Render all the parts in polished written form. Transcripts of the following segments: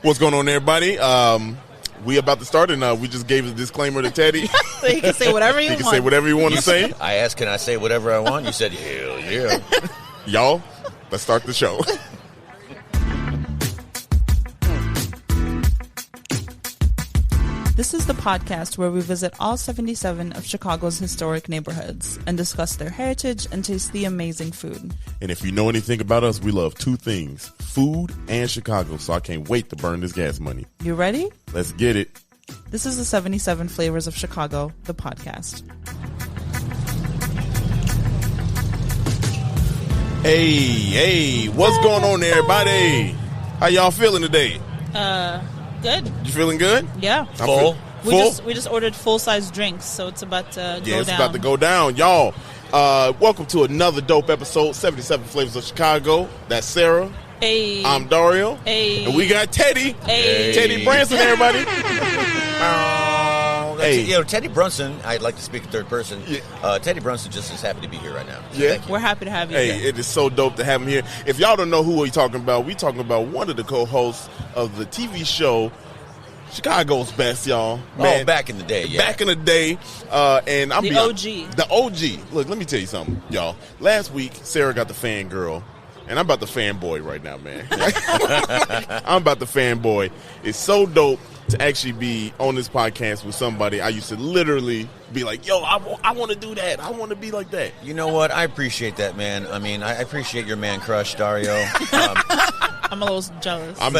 What's going on, everybody? We about to start, and we just gave a disclaimer to Teddy. So he can say whatever you want. He can say whatever you want to say. I asked, can I say whatever I want? You said, hell yeah. Y'all, let's start the show. This is the podcast where we visit all 77 of Chicago's historic neighborhoods and discuss their heritage and taste the amazing food. And if you know anything about us, we love two things, food and Chicago, so I can't wait to burn this gas money. You ready? Let's get it. This is the 77 Flavors of Chicago, the podcast. Hey, what's going on, everybody? How y'all feeling today? Good. You feeling good? Yeah. Full? We just ordered full-size drinks, so it's about to go down. It's about to go down. Y'all, welcome to another dope episode, 77 Flavors of Chicago. That's Sarah. Hey. I'm Dario. Hey. And we got Teddy. Hey. Teddy Brunson, everybody. Hey. You know, Teddy Brunson, I'd like to speak in third person. Yeah. Teddy Brunson just is happy to be here right now. So yeah. We're happy to have you here. here. It is so dope to have him here. If y'all don't know who we're talking about one of the co-hosts of the TV show Chicago's Best, y'all. Man, back in the day, yeah. Back in the day. And I'm the OG. The OG. Look, let me tell you something, y'all. Last week, Sarah got the fangirl. And I'm about the fanboy right now, man. I'm about the fanboy. It's so dope to actually be on this podcast with somebody I used to literally be like, yo, I want to do that. I want to be like that. You know what? I appreciate that, man. I mean, I appreciate your man crush, Dario. I'm a little jealous. I'm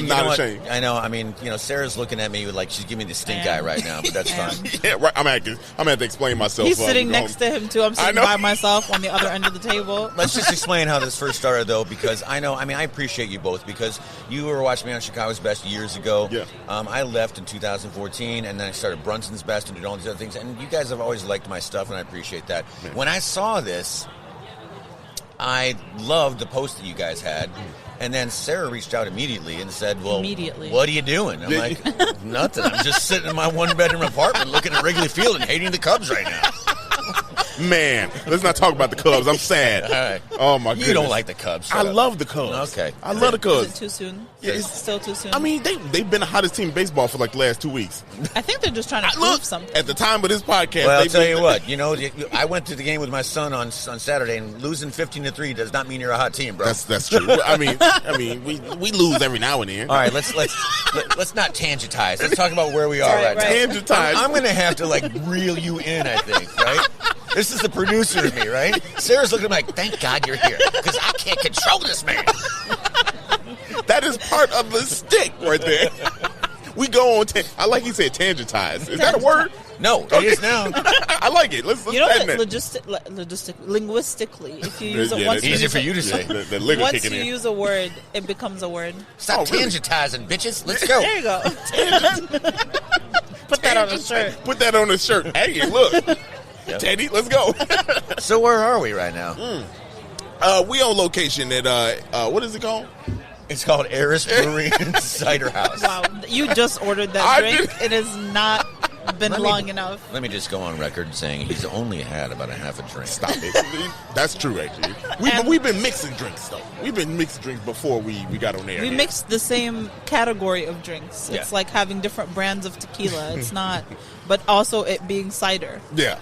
not ashamed. I know. I mean, you know, Sarah's looking at me like she's giving me the stink eye right now, but that's fine. Yeah, right. I'm gonna have to explain myself. He's sitting next to him, too. I'm sitting by myself on the other end of the table. Let's just explain how this first started, though, because I appreciate you both, because you were watching me on Chicago's Best years ago. Yeah. I left in 2014, and then I started Brunson's Best and did all these other things, and you guys have always liked my stuff, and I appreciate that. Man. When I saw this, I loved the post that you guys had. And then Sarah reached out immediately and said, well, what are you doing? I'm like, nothing. I'm just sitting in my one-bedroom apartment looking at Wrigley Field and hating the Cubs right now. Man, let's not talk about the Cubs. I'm sad. All right. Oh, my goodness. You don't like the Cubs. I love the Cubs. Okay. I love the Cubs. Is it too soon? Yeah, it's still too soon. I mean, they've been the hottest team in baseball for like the last 2 weeks. I think they're just trying to prove something. At the time of this podcast. Well, I'll tell you what. You know, I went to the game with my son on Saturday, and losing 15-3 does not mean you're a hot team, bro. That's true. I mean, we lose every now and then. All right, let's not tangentize. Let's talk about where we are right now. Tangentize. I'm going to have to reel you in, I think, right? This is the producer of me, right? Sarah's looking at me like, thank God you're here, because I can't control this man. That is part of the stick right there. We go on. I like he said tangentize. Is that a word? No, it is now. I like it. Let's you know that linguistically, if you use it once, easier for you to say. Once you use a word, it becomes a word. Stop tangentizing, bitches. Let's go. There you go. Put that on a shirt. Put that on a shirt. Hey, look. Yep. Teddy, let's go. So where are we right now? We on location at what is it called? It's called Eris Brewery and Cider House. Wow, you just ordered that drink. It has not been long enough. Let me just go on record saying he's only had about a half a drink. Stop it. That's true, actually. We've been mixing drinks, though. We've been mixing drinks before we got on air. We mixed the same category of drinks. It's like having different brands of tequila. It's not, but also it being cider. Yeah.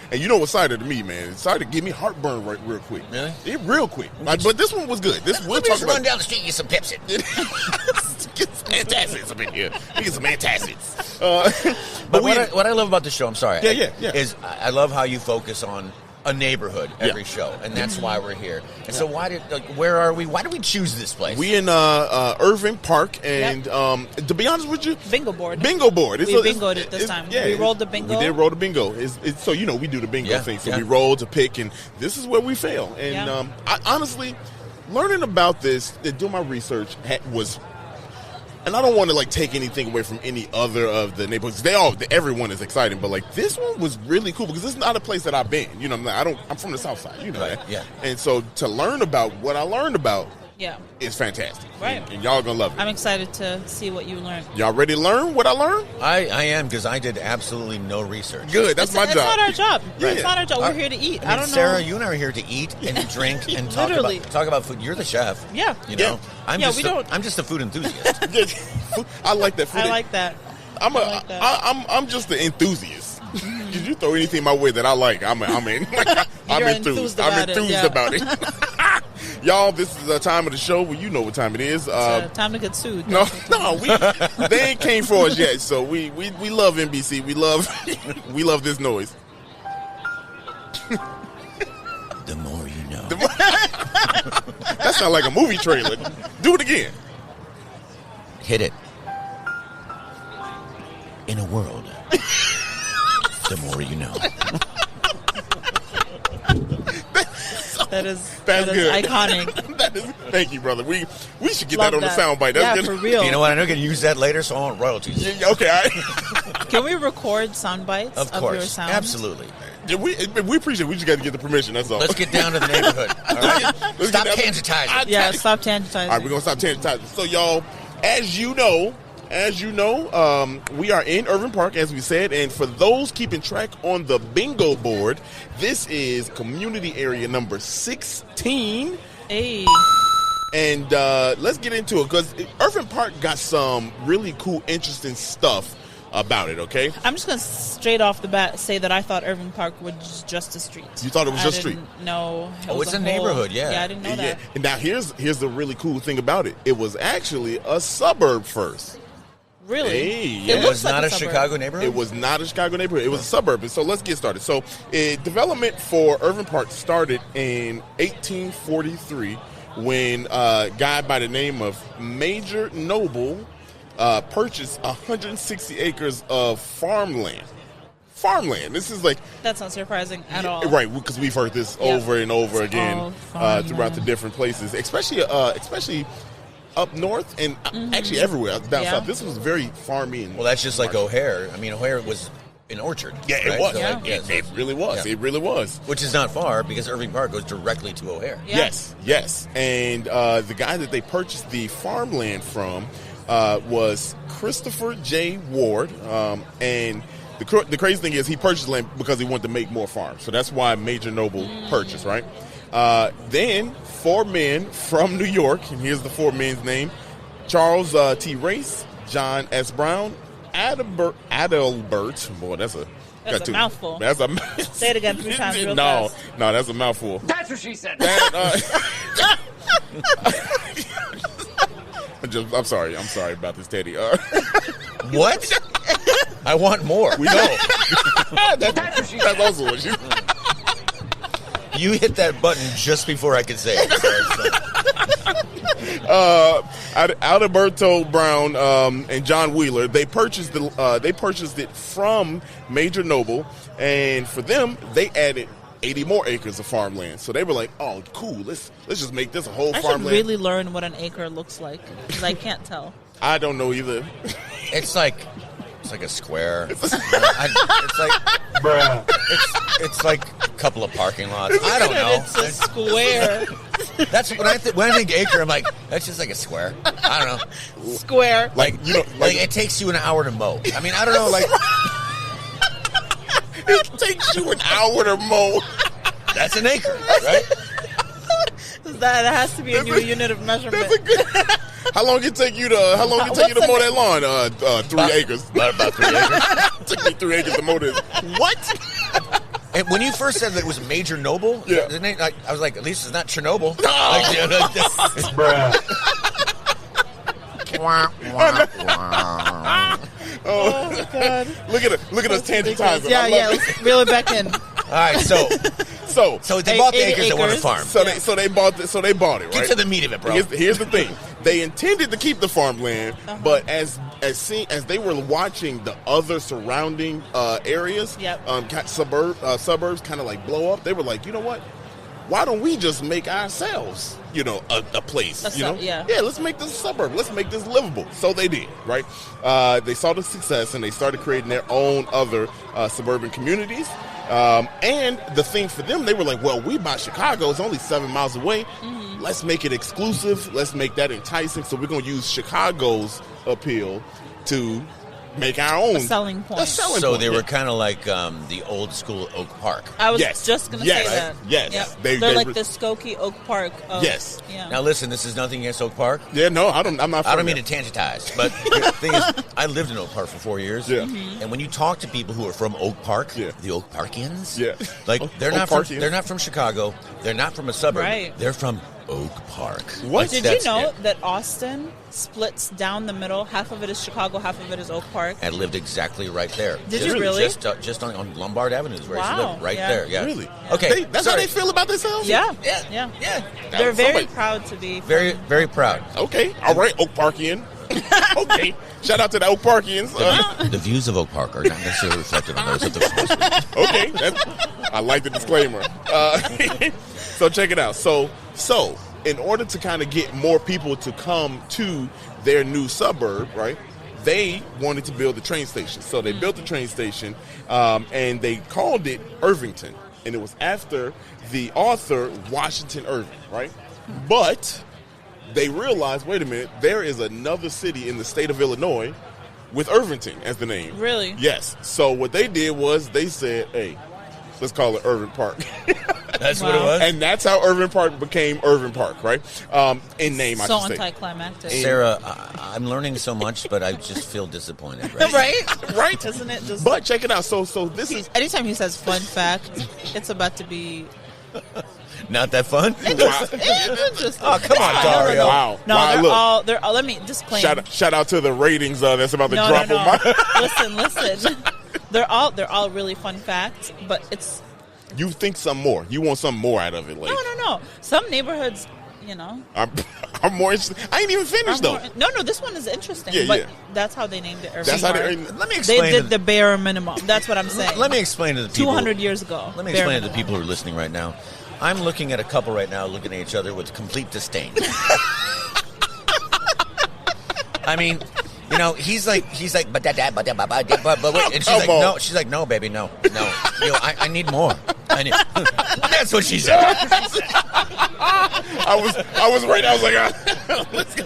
And you know what cider to me, man? Cider give me heartburn real quick. Really? Real quick. But this one was good. We'll just run down the street and get some Pepsi. Get some antacids up in here. We get some antacids. But what I love about the show, I'm sorry, yeah. is I love how you focus on a neighborhood every show, and that's why we're here. And so where are we? Why did we choose this place? We in Irving Park, and to be honest with you, bingo board. We bingoed it this time. Yeah, we rolled the bingo. We did roll the bingo. It's so we do the bingo thing. So we roll to pick, and this is where we fail. And I honestly, learning about this, doing my research was. And I don't want to take anything away from any other of the neighborhoods. Everyone is exciting, but this one was really cool because this is not a place that I've been. I'm from the South Side. You know that. Yeah. And so to learn about what I learned about is fantastic. Right. And y'all gonna love it. I'm excited to see what you learned. Y'all ready to learn what I learned? I am, because I did absolutely no research. Good. That's my job. It's not our job. Yeah. It's not our job. We're here to eat. I don't know. Sarah, you and I are here to eat and drink and talk about food. You're the chef. Yeah. You know, Yeah. I'm just a food enthusiast. I like that. I like that. I'm just the enthusiast. If you throw anything my way that I like, I'm in. I'm enthused. I'm enthused about it. Y'all, this is the time of the show where you know what time it is. Time to get sued. No, they ain't came for us yet. So we love NBC. We love this noise. The more you know. That sounds like a movie trailer. Do it again. Hit it. In a world, the more you know. That's good. Iconic. Thank you, brother. We should get Love that on the soundbite. That's good. for real. You know what? I know I can use that later, so I want royalties. Yeah, okay, all right. Can we record sound bites Of of course. your sound? Absolutely. Yeah, we appreciate it. We just got to get the permission. That's all. Let's get down to the neighborhood. All right? Stop tangentizing. Yeah, stop tangentizing. All right, we're going to stop tangentizing. So, y'all, as you know, we are in Irving Park, as we said, and for those keeping track on the bingo board, this is community area number 16. Hey. And let's get into it, because Irving Park got some really cool, interesting stuff about it, okay? I'm just going to straight off the bat say that I thought Irving Park was just a street. You thought it was just a street? No. It's a neighborhood, yeah. Yeah, I didn't know that. And now here's the really cool thing about it. It was actually a suburb first. Really? Hey, yeah. It was like not a suburb. Chicago neighborhood? It was not a Chicago neighborhood. It was a suburb. And so let's get started. So development for Irving Park started in 1843 when a guy by the name of Major Noble purchased 160 acres of farmland. This is like... That's not surprising at all. Right, because we've heard this over and over again throughout the farmland. different places, especially up north and actually everywhere down south. This was very farmy. Well, that's just like O'Hare. I mean, O'Hare was an orchard. Yeah, right? it was. So It really was. Yeah. It really was. Which is not far, because Irving Park goes directly to O'Hare. Yeah. Yes. And the guy that they purchased the farmland from was Christopher J. Ward. And the crazy thing is he purchased land because he wanted to make more farms. So that's why Major Noble purchased, right? Then 4 men from New York, and here's the 4 men's name: Charles T. Race, John S. Brown, Adelbert. Boy, that's a mouthful. That's a Say it again 3 times real No, fast. that's a mouthful. That's what she said. I'm sorry about this, Teddy. What? I want more. We know. That's also what you. You hit that button just before I could say it. Alberto Brown and John Wheeler, they purchased it from Major Noble, and for them they added 80 more acres of farmland. So they were like, "Oh, cool! Let's just make this a whole farmland." I should really learn what an acre looks like, because I can't tell. I don't know either. It's like a square. It's like a couple of parking lots. I don't know. It's a square. That's when I think acre. I'm like, that's just like a square. I don't know. Square. Like it takes you an hour to mow. I mean, I don't know. Like it takes you an hour to mow. That's an acre, right? That has to be a new unit of measurement. That's a good. How long it take you to mow that lawn? 3 acres. About 3 acres. Took me 3 acres to mow this. What? And when you first said that it was Major Noble, yeah, I was like, at least it's not Chernobyl. Oh God! Look at us tantalizing. Yeah, let's reel it back in. All right, so they bought the acres they wanted to farm. So they bought it. Right? Get to the meat of it, bro. Here's the thing: they intended to keep the farmland, but as they were watching the other surrounding areas, suburbs kind of like blow up, they were like, you know what? why don't we just make ourselves, a place, Yeah, let's make this a suburb. Let's make this livable. So they did, right? They saw the success, and they started creating their own other suburban communities. And the thing for them, they were like, well, we by Chicago. It's only 7 miles away. Mm-hmm. Let's make it exclusive. Let's make that enticing. So we're going to use Chicago's appeal to make our own selling point. So they were kind of like the old school Oak Park. I was just going to say that. Yes. Yep. They're like the Skokie Oak Park. Yes. Yeah. Now listen, this is nothing against Oak Park. Yeah, no, I'm not. I don't mean to tangentize, but the thing is, I lived in Oak Park for 4 years. Yeah. Mm-hmm. And when you talk to people who are from Oak Park, the Oak Parkians, like they're not from Chicago. They're not from a suburb. Right. They're from Oak Park. What? Did you know that Austin splits down the middle? Half of it is Chicago, half of it is Oak Park. I lived exactly right there. Did you really? Just on Lombard Avenue is where I lived, right there. Yeah. Really? Yeah. Okay. That's how they feel about themselves? Yeah. Yeah. They're very proud to be. Very, very proud. Okay. All right, Oak Parkian. Okay. Shout out to the Oak Parkians. The views of Oak Park are not necessarily reflected on those of the sponsor. Okay. I like the disclaimer. So check it out. So in order to kind of get more people to come to their new suburb, right, they wanted to build the train station. So they built the train station, and they called it Irvington. And it was after the author Washington Irving, right? But they realized, wait a minute, there is another city in the state of Illinois with Irvington as the name. Really? Yes. So what they did was they said, hey, let's call it Irving Park. That's what it was? And that's how Irving Park became Irving Park, right? In name, I should say. So anticlimactic. Sarah, I'm learning so much, but I just feel disappointed. Right? Right? Isn't it just... But check it out. So this is... Anytime he says fun fact, it's about to be... Not that fun? Interesting. Oh, come on, Dario. Wow. No, wow, they're all, let me disclaim. Shout out to the ratings that's about to drop on my... Listen. They're all really fun facts, but it's... You think some more. You want some more out of it. Like, No. Some neighborhoods, I'm more interested. I ain't even finished, though. No, this one is interesting. Yeah, but yeah. That's how they named it Irving That's how Park. Let me explain. They did the bare minimum. That's what I'm saying. Let me explain to the people. 200 years ago. Let me explain to the people who are listening right now. I'm looking at a couple right now looking at each other with complete disdain. I mean... he's like, but wait, and she's like, no, she's like, no, baby, no. I need more. That's what she said. I was right. I was like, let's go.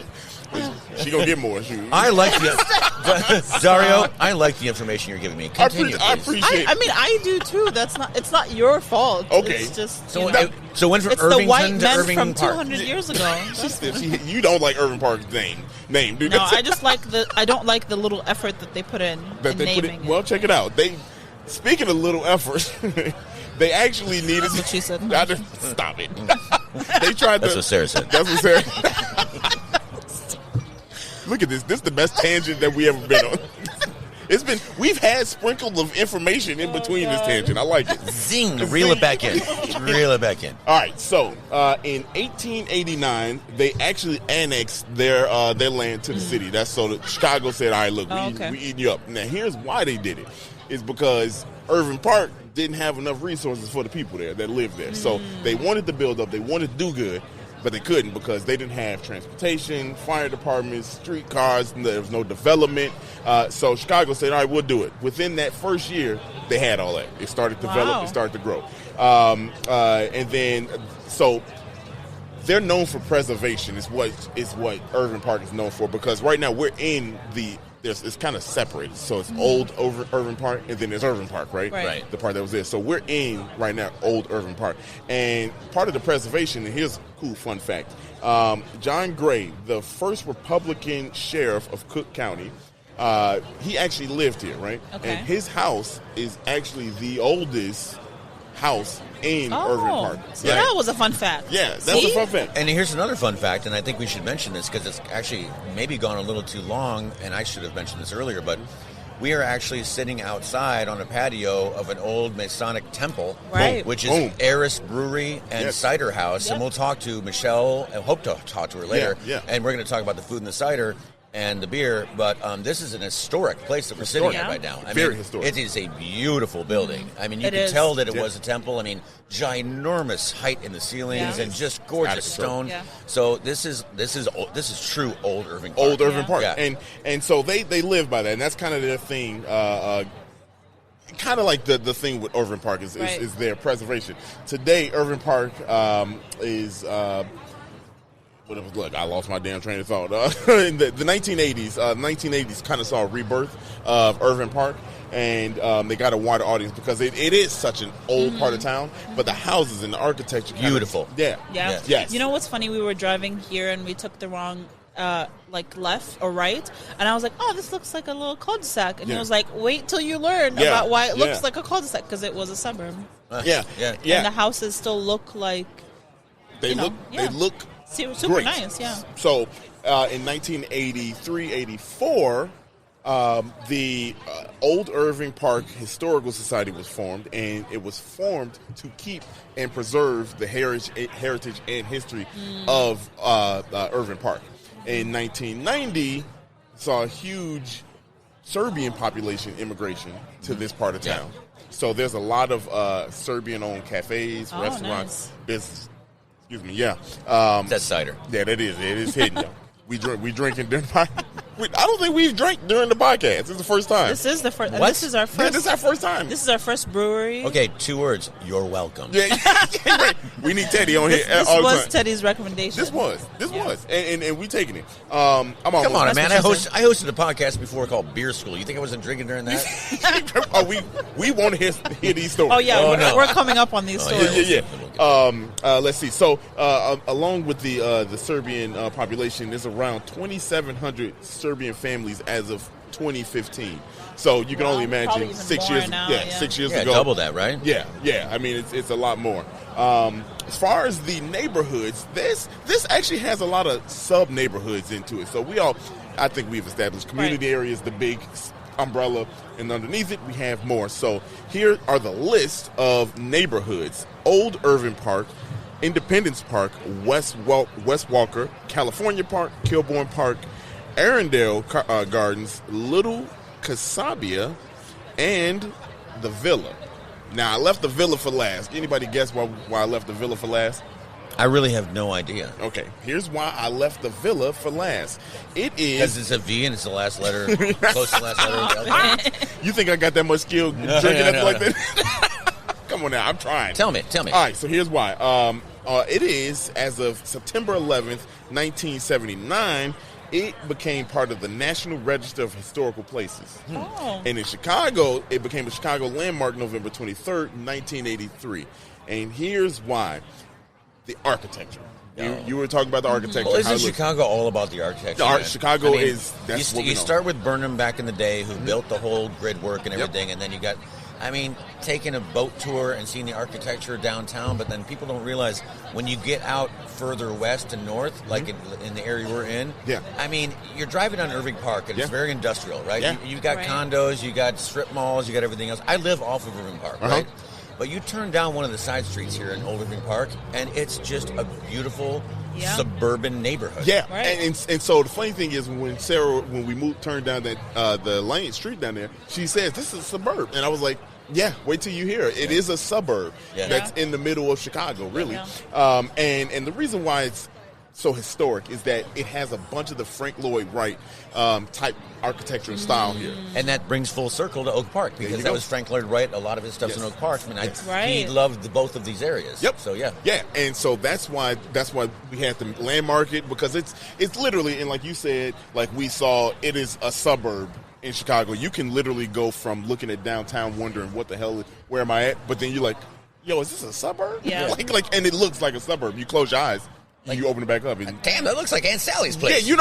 She gonna get more. I like the Dario. I like the information you're giving me. Continue, I appreciate. I mean, I do too. It's not your fault. Okay. It's just so went from it's Irvington the white to men Irving from Park. 200 years ago. You don't like Irving Park's name, dude. No, I just like I don't like the little effort that they put in naming it. Well, check it out. Speaking of little effort, they actually needed. That's what she said. Stop it. They tried. That's what Sarah said. That's what Sarah. Look at this. This is the best tangent that we ever been on. We've had sprinkles of information in between this tangent. I like it. Zing. Reel it back in. All right. So, in 1889, they actually annexed their land to the city. That's so that Chicago said, all right, look, we eating you up. Now, here's why they did it. It's because Irving Park didn't have enough resources for the people there that lived there. So they wanted to build up. They wanted to do good. But they couldn't because they didn't have transportation, fire departments, streetcars, and there was no development. So Chicago said, all right, we'll do it. Within that first year, they had all that. It started to develop. It started to grow. And then, so they're known for preservation is what Irving Park is known for, because right now we're in it's kind of separated. So it's old Irving Park, and then there's Irving Park, right? Right. The part that was there. So we're in, right now, old Irving Park. And part of the preservation, and here's a cool fun fact. John Gray, the first Republican sheriff of Cook County, he actually lived here, right? Okay. And his house is actually the oldest house in Irving Park. So that was a fun fact. Yeah, that's a fun fact. And here's another fun fact, and I think we should mention this because it's actually maybe gone a little too long, and I should have mentioned this earlier, but we are actually sitting outside on a patio of an old Masonic temple, right, which is Eris Brewery and Cider House, Yep. and we'll talk to Michelle, and hope to talk to her later, Yeah. and we're going to talk about the food and the cider. and the beer, but this is an historic place that we're sitting at right now. Very historic. It is a beautiful building. I mean, you can tell that it was a temple. I mean, ginormous height in the ceilings and just gorgeous stone. Yeah. So this is true old Irving Park. Old Irving Park, and so they live by that, and that's kind of their thing. Kind of like the thing with Irving Park is their preservation. Today, Irving Park is. Look, I lost my damn train of thought. In the 1980s kind of saw a rebirth of Irving Park, and they got a wider audience because it is such an old part of town, but the houses and the architecture. Beautiful. Yes. You know what's funny? We were driving here, and we took the wrong left or right, and I was like, oh, this looks like a little cul-de-sac, and he was like, wait till you learn about why it looks like a cul-de-sac, because it was a suburb. And the houses still look like they look super great. Nice. So in 1983-84 the Old Irving Park Historical Society was formed, and it was formed to keep and preserve the heritage and history of Irving Park. In 1990, saw a huge Serbian population immigration to this part of town. So there's a lot of Serbian-owned cafes, restaurants, business. Excuse me, that's cider. Yeah, that is. It is hidden, y'all. We drinking during the podcast. I don't think we've drank during the podcast. This is the first time. This is the first. This is our first. Yeah, this is our first time. This is our first brewery. Okay, 2 words. You're welcome. Yeah, we need Teddy on here all the time. This was Teddy's recommendation. This was, and we taking it. I'm Come on, man. I hosted a podcast before called Beer School. You think I wasn't drinking during that? we want to hear these stories. Oh yeah, we're coming up on these stories. Yeah. Let's see. So, along with the Serbian population, there's around 2,700 Serbian families as of 2015. So you can only imagine 6 years. Now, 6 years ago. Double that, right? Yeah. I mean, it's a lot more. As far as the neighborhoods, this actually has a lot of sub neighborhoods into it. So I think we've established community areas, the big umbrella, and underneath it we have more. So here are the list of neighborhoods: Old Irving Park, Independence Park, West Walker, California Park, Kilbourne Park, Arundel Gardens, Little Casabia, and the Villa. Now, I left the Villa for last. Anybody guess why I left the Villa for last? I really have no idea. Okay, here's why I left the Villa for last. It is because it's a V and it's the last letter, close to the last letter of the alphabet. You think I got that much skill drinking up like that? Come on now, I'm trying. Tell me. All right, so here's why. It is, as of September 11th, 1979, it became part of the National Register of Historical Places. Oh. And in Chicago, it became a Chicago landmark November 23rd, 1983. And here's why. The architecture. You were talking about the architecture. Well, isn't Chicago all about the architecture? Chicago is, that's what we know. You start with Burnham back in the day, who built the whole grid work and everything, and then you got, taking a boat tour and seeing the architecture downtown, but then people don't realize when you get out further west and north, like in the area we're in, you're driving on Irving Park, and it's very industrial, right? Yeah. You've got condos, you got strip malls, you got everything else. I live off of Irving Park, right? But you turn down one of the side streets here in Old Irving Park, and it's just a beautiful suburban neighborhood. Yeah, right. and so the funny thing is when we turned down that the Lane Street down there, she says this is a suburb, and I was like, yeah, wait till you hear it. It is a suburb that's in the middle of Chicago, really. Yeah. And the reason why it's so historic is that it has a bunch of the Frank Lloyd Wright type architecture and style here. And that brings full circle to Oak Park, because that was Frank Lloyd Wright. A lot of his stuff's in Oak Park. He loved both of these areas. Yep. So yeah, and so that's why we had to landmark it, because it's literally, and like you said, like we saw, it is a suburb in Chicago. You can literally go from looking at downtown wondering what the hell, where am I at? But then you're like, yo, is this a suburb? Yeah. like, and it looks like a suburb. You close your eyes. You open it back up. And, damn, that looks like Aunt Sally's place. Yeah,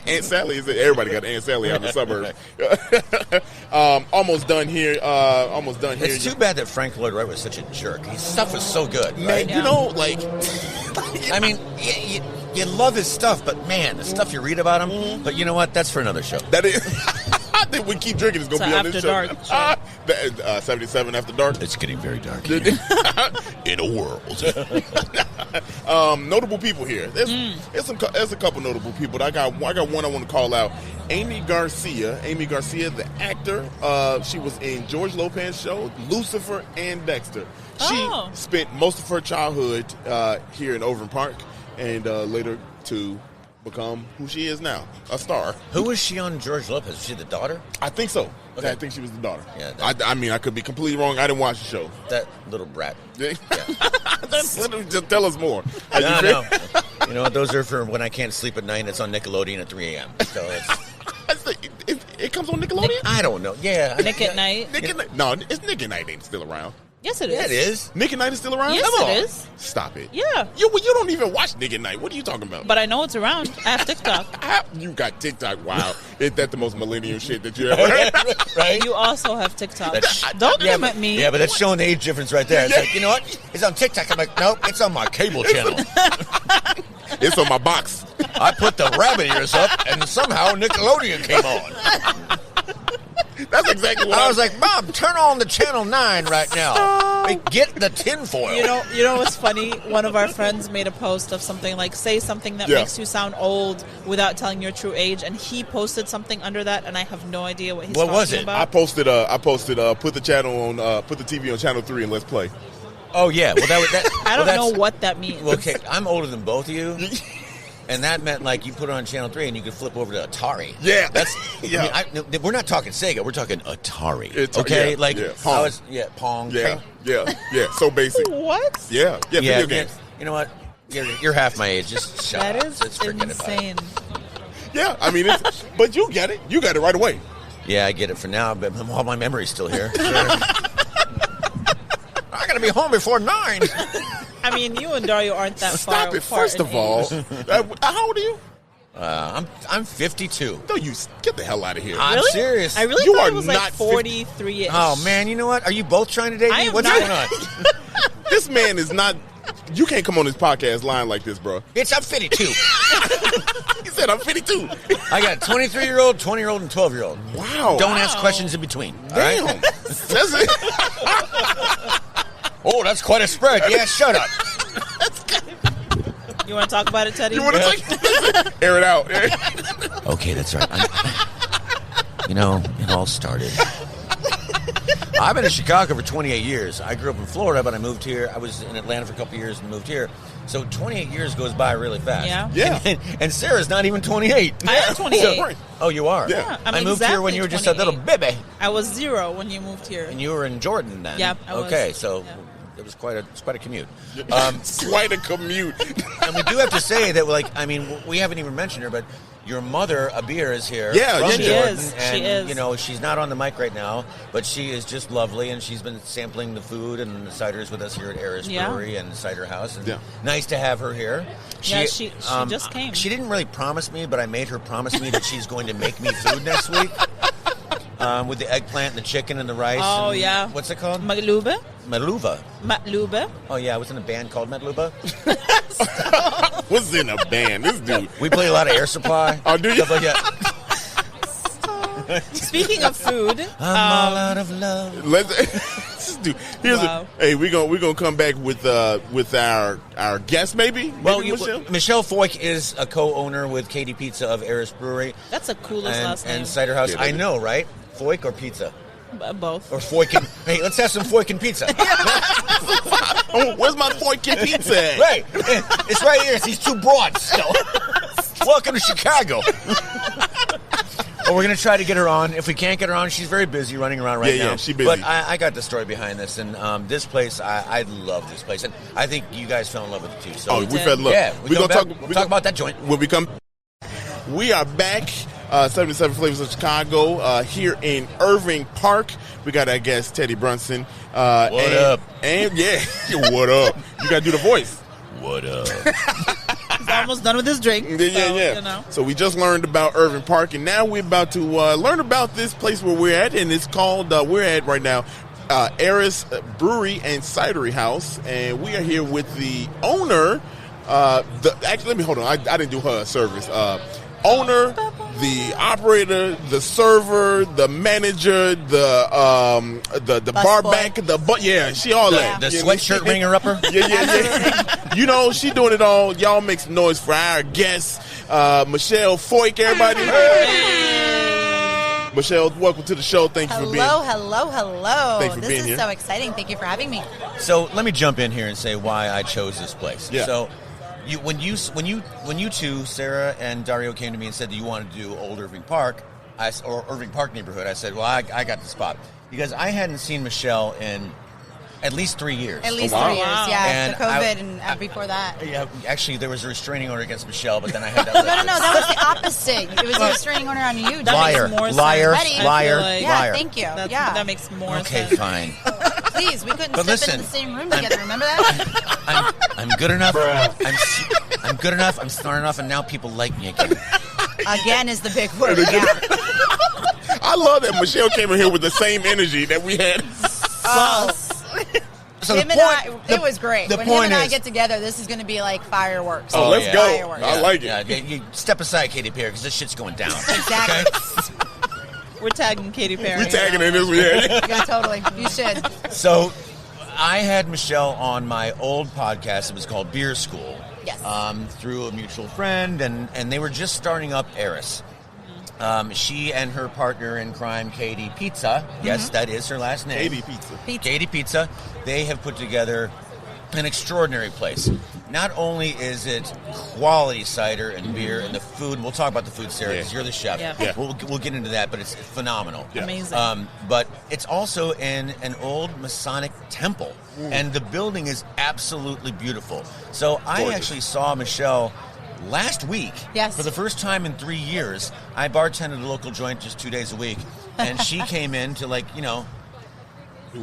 Aunt Sally is. Everybody got Aunt Sally out in the suburbs. Almost done here. It's too bad that Frank Lloyd Wright was such a jerk. His stuff was so good, right? Man, you love his stuff, but man, the stuff you read about him. But you know what? That's for another show. That is. I think we keep drinking. It's going to be on this show. After dark. 77 After Dark. It's getting very dark here. In a world. Notable people here. There's a couple notable people. I got one I want to call out. Amy Garcia, the actor. She was in George Lopez's show, Lucifer, and Dexter. She spent most of her childhood here in Overland Park, and later to become who she is now, a star. Who was she on George Lopez? Was she the daughter? I think so. Okay. I think she was the daughter. Yeah. I mean, I could be completely wrong. I didn't watch the show. That little brat. Yeah. Just tell us more. No. You know, those are for when I can't sleep at night. It's on Nickelodeon at 3 a.m. So it comes on Nickelodeon? I don't know. Yeah. Nick at Night? No, it's Nick at Night ain't still around. Yes, it is. Yeah, it is. Nick at Night is still around? Yes, Come on. it is. Stop it. Yeah. You don't even watch Nick at Night. What are you talking about? But I know it's around. I have TikTok. You got TikTok. Wow. Is that the most millennial shit that you ever heard? Right? You also have TikTok. Don't come at me. Yeah, but that's showing the age difference right there. It's like, you know what? It's on TikTok. I'm like, nope, it's on my cable channel. It's on my box. I put the rabbit ears up, and somehow Nickelodeon came on. That's exactly what I was like, Mom, turn on the Channel 9 right now. Hey, get the tinfoil. You know what's funny? One of our friends made a post of something like, say something that makes you sound old without telling your true age, and he posted something under that, and I have no idea what he's talking about. What was it? I posted put the TV on Channel 3 and let's play. Oh, yeah. Well, I don't know what that means. Well, okay, I'm older than both of you. And that meant, like, you put it on Channel 3 and you could flip over to Atari. Yeah. Yeah. I mean, we're not talking Sega. We're talking Atari. Okay? Pong. Pong. Yeah. So basic. What? Yeah. Video games. You know what? You're half my age. Just shut up. That is insane. Yeah, I mean, but you get it. You got it right away. Yeah, I get it for now, but all my memory's still here. I got to be home before 9. I mean, you and Dario aren't that far apart. Stop it. First of all, how old are you? I'm 52. No, you get the hell out of here. I'm serious. I really thought it was like 43-ish. Oh, man, you know what? Are you both trying to date me? What's going on? This man is not... You can't come on this podcast lying like this, bro. I'm 52. He said I'm 52. I got a 23-year-old, 20-year-old, and 12-year-old. Wow. Don't ask questions in between. Damn. Right? That's it. Oh, that's quite a spread. Yeah, shut up. You want to talk about it, Teddy? You want to air it out? Okay, that's right. It all started. I've been in Chicago for 28 years. I grew up in Florida, but I moved here. I was in Atlanta for a couple of years and moved here. So 28 years goes by really fast. Yeah. And Sarah's not even 28. I am 28. Oh, you are? Yeah. I moved here when you were just a little baby. I was 0 when you moved here. And you were in Jordan then? Yeah, I was. Okay, so... Yeah. It was quite a commute. Quite a commute. And we do have to say that, we haven't even mentioned her, but your mother, Abir, is here. Yeah, she is. And, she's not on the mic right now, but she is just lovely, and she's been sampling the food and the ciders with us here at Eris Brewery and the Cider House. And nice to have her here. She just came. She didn't really promise me, but I made her promise me that she's going to make me food next week. With the eggplant and the chicken and the rice. Oh, and, what's it called? Maluba. Oh, yeah, I was in a band called Matluba. Was in a band, this dude. We play a lot of Air Supply. Oh, do you? Stuff like that. Speaking of food. I'm all out of love. We're gonna come back with our guest, maybe? Well, Michelle Foyk is a co-owner with Katie Pizza of Eris Brewery. That's the coolest last name. And Cider House. Yeah, I know, right? Foyk or pizza? Both. Or Foykin. Hey, let's have some Foykin pizza. Where's my Foykin pizza at? Right. It's right here. It's these two broads. So. Welcome to Chicago. Well, we're going to try to get her on. If we can't get her on, she's very busy running around now. Yeah, she's busy. But I got the story behind this, and this place, I love this place. And I think you guys fell in love with it, too. So we fell in love. Yeah, we'll talk about that joint. When we come, we are back. 77 Flavors of Chicago here in Irving Park. We got our guest Teddy Brunson. What up? And what up? You got to do the voice. What up? He's almost done with his drink. Yeah. So we just learned about Irving Park, and now we're about to learn about this place where we're at, and it's called, we're at right now, Eris Brewery and Cidery House, and we are here with the owner. Actually, let me hold on. I didn't do her service. Owner, the operator, the server, the manager, the bar back, she all that. The sweatshirt ringer-upper? Yeah. You know, she doing it all. Y'all make some noise for our guests. Michelle Foyk, everybody. Michelle, welcome to the show. Thank you for being here. Hello. Thanks for being here. This is so exciting. Thank you for having me. So let me jump in here and say why I chose this place. Yeah. So when you two, Sarah and Dario, came to me and said that you wanted to do Old Irving Park, or Irving Park neighborhood, I said, well, I got the spot. Because I hadn't seen Michelle in at least 3 years. At least 3 years, yeah. And the COVID and before that. Yeah, actually, there was a restraining order against Michelle, but then I had that. No, that was the opposite. It was a restraining order on you. Liar. Yeah, thank you. That makes more sense. Okay, fine. Please, we couldn't step in the same room together. Remember that? I'm good enough. I'm good enough. I'm smart enough, and now people like me again. Again is the big word. Yeah. I love that Michelle came in here with the same energy that we had. So it was great. When him and I is, get together, this is going to be like fireworks. Oh, let's go. Fireworks. I like it. Yeah, you step aside, Katy Perry, because this shit's going down. Exactly. Okay? We're tagging Katy Perry. We're tagging in this. Yeah, totally. You should. So I had Michelle on my old podcast. It was called Beer School. Yes. Through a mutual friend, and they were just starting up Eris. She and her partner in crime, Katie Pizza, yes, that is her last name. Katie Pizza. They have put together an extraordinary place. Not only is it quality cider and beer and the food, we'll talk about the food, Sarah, because you're the chef. Yeah. We'll get into that, but it's phenomenal. Yeah. Amazing. But it's also in an old Masonic temple, and the building is absolutely beautiful. So I actually saw Michelle last week, yes, for the first time in 3 years. I bartended a local joint just 2 days a week, and she came in to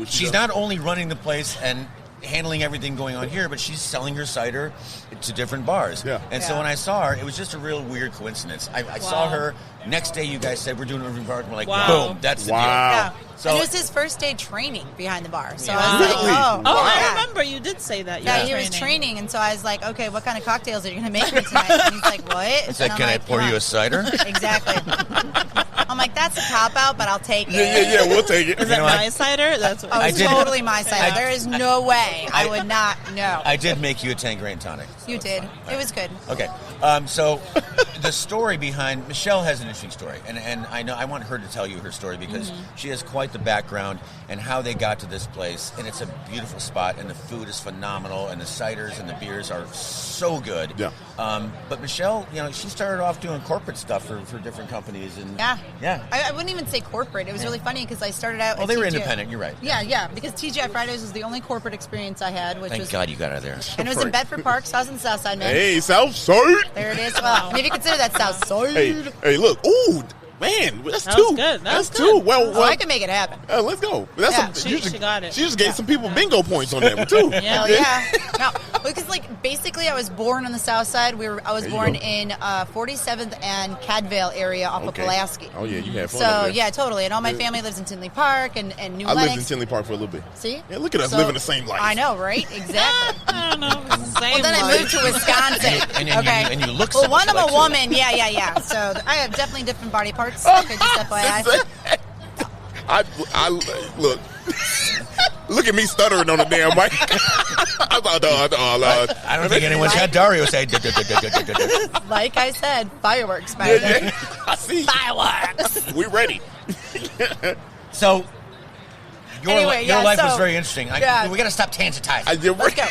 she's not only running the place and handling everything going on here, but she's selling her cider to different bars. Yeah. And so when I saw her, it was just a real weird coincidence. I saw her. Next day, you guys said, we're doing Irving Park. We're like, boom, that's the deal. Yeah. So, and it was his first day training behind the bar. So Wow. I was like, I remember you did say that. Yeah, he was training, and so I was like, okay, what kind of cocktails are you going to make me tonight? And he's like, what? It's like, can I pour you a cider? Exactly. I'm like, that's a cop-out, but I'll take it. Yeah, we'll take it. Is that my cider? That's what totally my cider. There is no way. I would not know. I did make you a Tanqueray and tonic. You did. It was good. Okay. So the story behind Michelle has an interesting story, and I know I want her to tell you her story because she has quite the background and how they got to this place, and it's a beautiful spot, and the food is phenomenal, and the ciders and the beers are so good. Yeah. But Michelle, she started off doing corporate stuff for different companies, and yeah. I wouldn't even say corporate. It was really funny because I started out. Well, they were independent. You're right. Yeah. Because TGI Fridays was the only corporate experience I had, Thank God you got out of there. And it was in Bedford Park, so I was in the South Side, man. Hey, South Side. There it is. Well, and if you consider that South Side. Hey, look. Ooh, man, that's that two. Was good. That's two. Well, I can make it happen. Let's go. That's she got it. She just gave some people bingo points on that one too. Yeah. No, because basically I was born on the South Side. I was born in 47th and Cadvale area off of Pulaski. Oh yeah, you had fun. So yeah, totally. And all my family lives in Tinley Park and New Lenox. I lived in Tinley Park for a little bit. See? Yeah, look at us living the same life. I know, right? Exactly. I don't know. Same then I moved to Wisconsin. And you look so one, I'm like a woman. Yeah. So I have definitely different body parts. Okay, just FYI. I look. Look at me stuttering on the damn mic. I don't think anyone's had Dario say. Like I said, fireworks. Yeah. I see. Fireworks. We ready. So, your life was so, very interesting. We got to stop tangentizing. Let's go.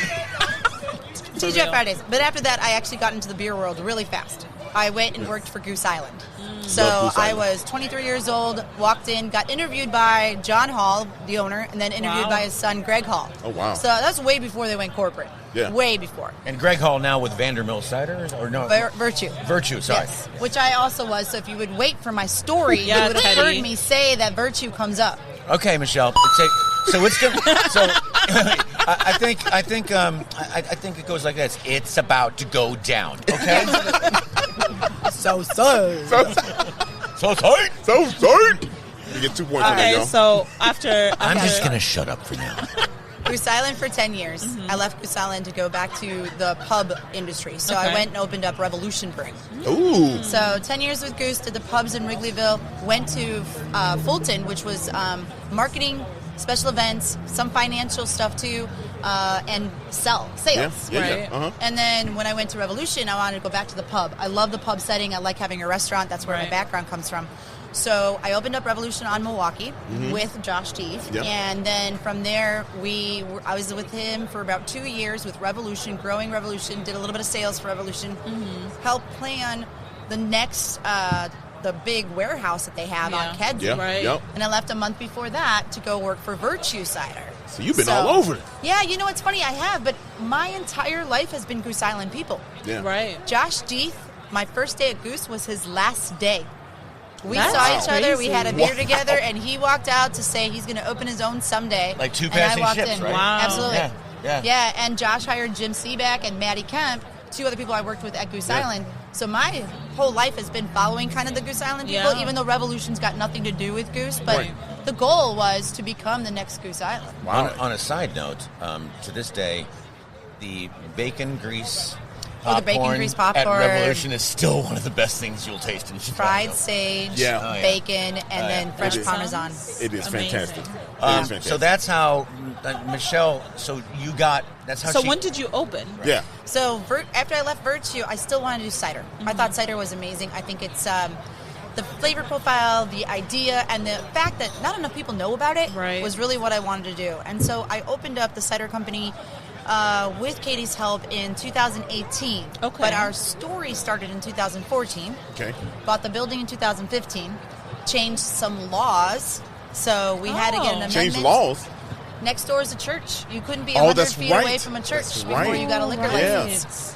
TGI Fridays. But after that, I actually got into the beer world really fast. I went and worked for Goose Island. So I was 23 years old, walked in, got interviewed by John Hall, the owner, and then interviewed by his son, Greg Hall. Oh, wow. So that's way before they went corporate. Yeah. Way before. And Greg Hall now with Vandermill Cider? Or no? Virtue. Virtue, sorry. Yes, which I also was. So if you would wait for my story, you would have heard me say that Virtue comes up. Okay, Michelle. So it's good. So I think it goes like this. It's about to go down. Okay. So tight. You get 2 points on that, y'all. So after I'm just gonna shut up for now. Goose Island for 10 years. Mm-hmm. I left Goose Island to go back to the pub industry. So I went and opened up Revolution Brewing. Ooh. So 10 years with Goose, did the pubs in Wrigleyville, went to Fulton, which was marketing, special events, some financial stuff too, and sales. Yeah. And then when I went to Revolution, I wanted to go back to the pub. I love the pub setting. I like having a restaurant. That's where my background comes from. So I opened up Revolution on Milwaukee with Josh Teeth. Yep. And then from there, I was with him for about 2 years with Revolution, growing Revolution, did a little bit of sales for Revolution, helped plan the next the big warehouse that they have on Kedzie. Yeah. Right. Yep. And I left a month before that to go work for Virtue Cider. So you've been all over it. Yeah, you know what's funny? I have, but my entire life has been Goose Island people. Yeah. Right. Josh Deeth, my first day at Goose was his last day. We That's saw each other, crazy. we had a beer together, and he walked out to say he's going to open his own someday. Like two and I passing walked ships, in. right? Wow. Absolutely. Yeah. And Josh hired Jim Seaback and Maddie Kemp, 2 other people I worked with at Goose Island. So my whole life has been following kind of the Goose Island people, even though Revolution's got nothing to do with Goose. But the goal was to become the next Goose Island. Wow. On a side note, to this day, the bacon grease popcorn, the bacon grease popcorn at Revolution is still one of the best things you'll taste in Chicago. Fried sage, bacon, and then fresh Parmesan. It is fantastic. So that's how, Michelle, that's how So when did you open? Yeah. So after I left Virtue, I still wanted to do cider. I thought cider was amazing. I think it's the flavor profile, the idea, and the fact that not enough people know about it was really what I wanted to do. And so I opened up the cider company with Katie's help in 2018. Okay. But our story started in 2014. Okay. Bought the building in 2015. Changed some laws. So we had to get an amendment. Changed laws? Next door is a church. You couldn't be 100 feet away from a church before you got a liquor license.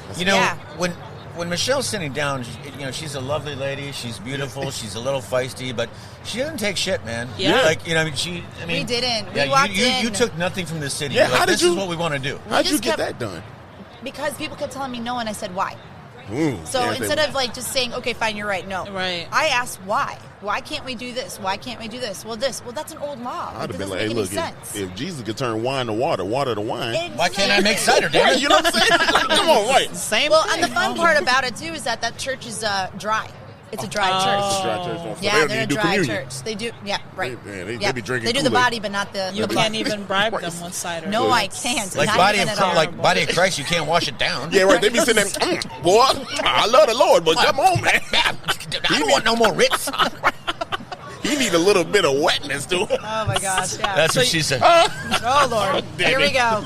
When Michelle's sitting down, she's a lovely lady. She's beautiful. She's a little feisty, but she doesn't take shit, man. Yeah. We didn't. Yeah, we walked in. You took nothing from the city. Yeah, this is what we want to do. How did you get that done? Because people kept telling me no, and I said why. So instead of just saying, okay, fine, you're right, no. Right. I asked why. Why can't we do this? Why can't we do this? Well, that's an old law. I'd have been like, hey, look, if Jesus could turn wine to water, water to wine. Exactly. Why can't I make cider, damn it? You know what I'm saying? Come on, right. Same Well, thing. and the fun part about it, too, is that church is dry. It's a dry church. It's a dry church. Yeah, they're a dry church. They do, right. They be drinking They do the Kool-Aid. body, but not the You blood. can't even bribe them with cider. No, I can't. Like Not body even of at all. body of Christ, you can't wash it down. Yeah, right. They be sitting there, boy, I love the Lord, but come on, man. I don't want no more Ritz. He need a little bit of wetness, too. Oh, my gosh, yeah. That's what she said. Oh, Lord. Damn Here we it. go.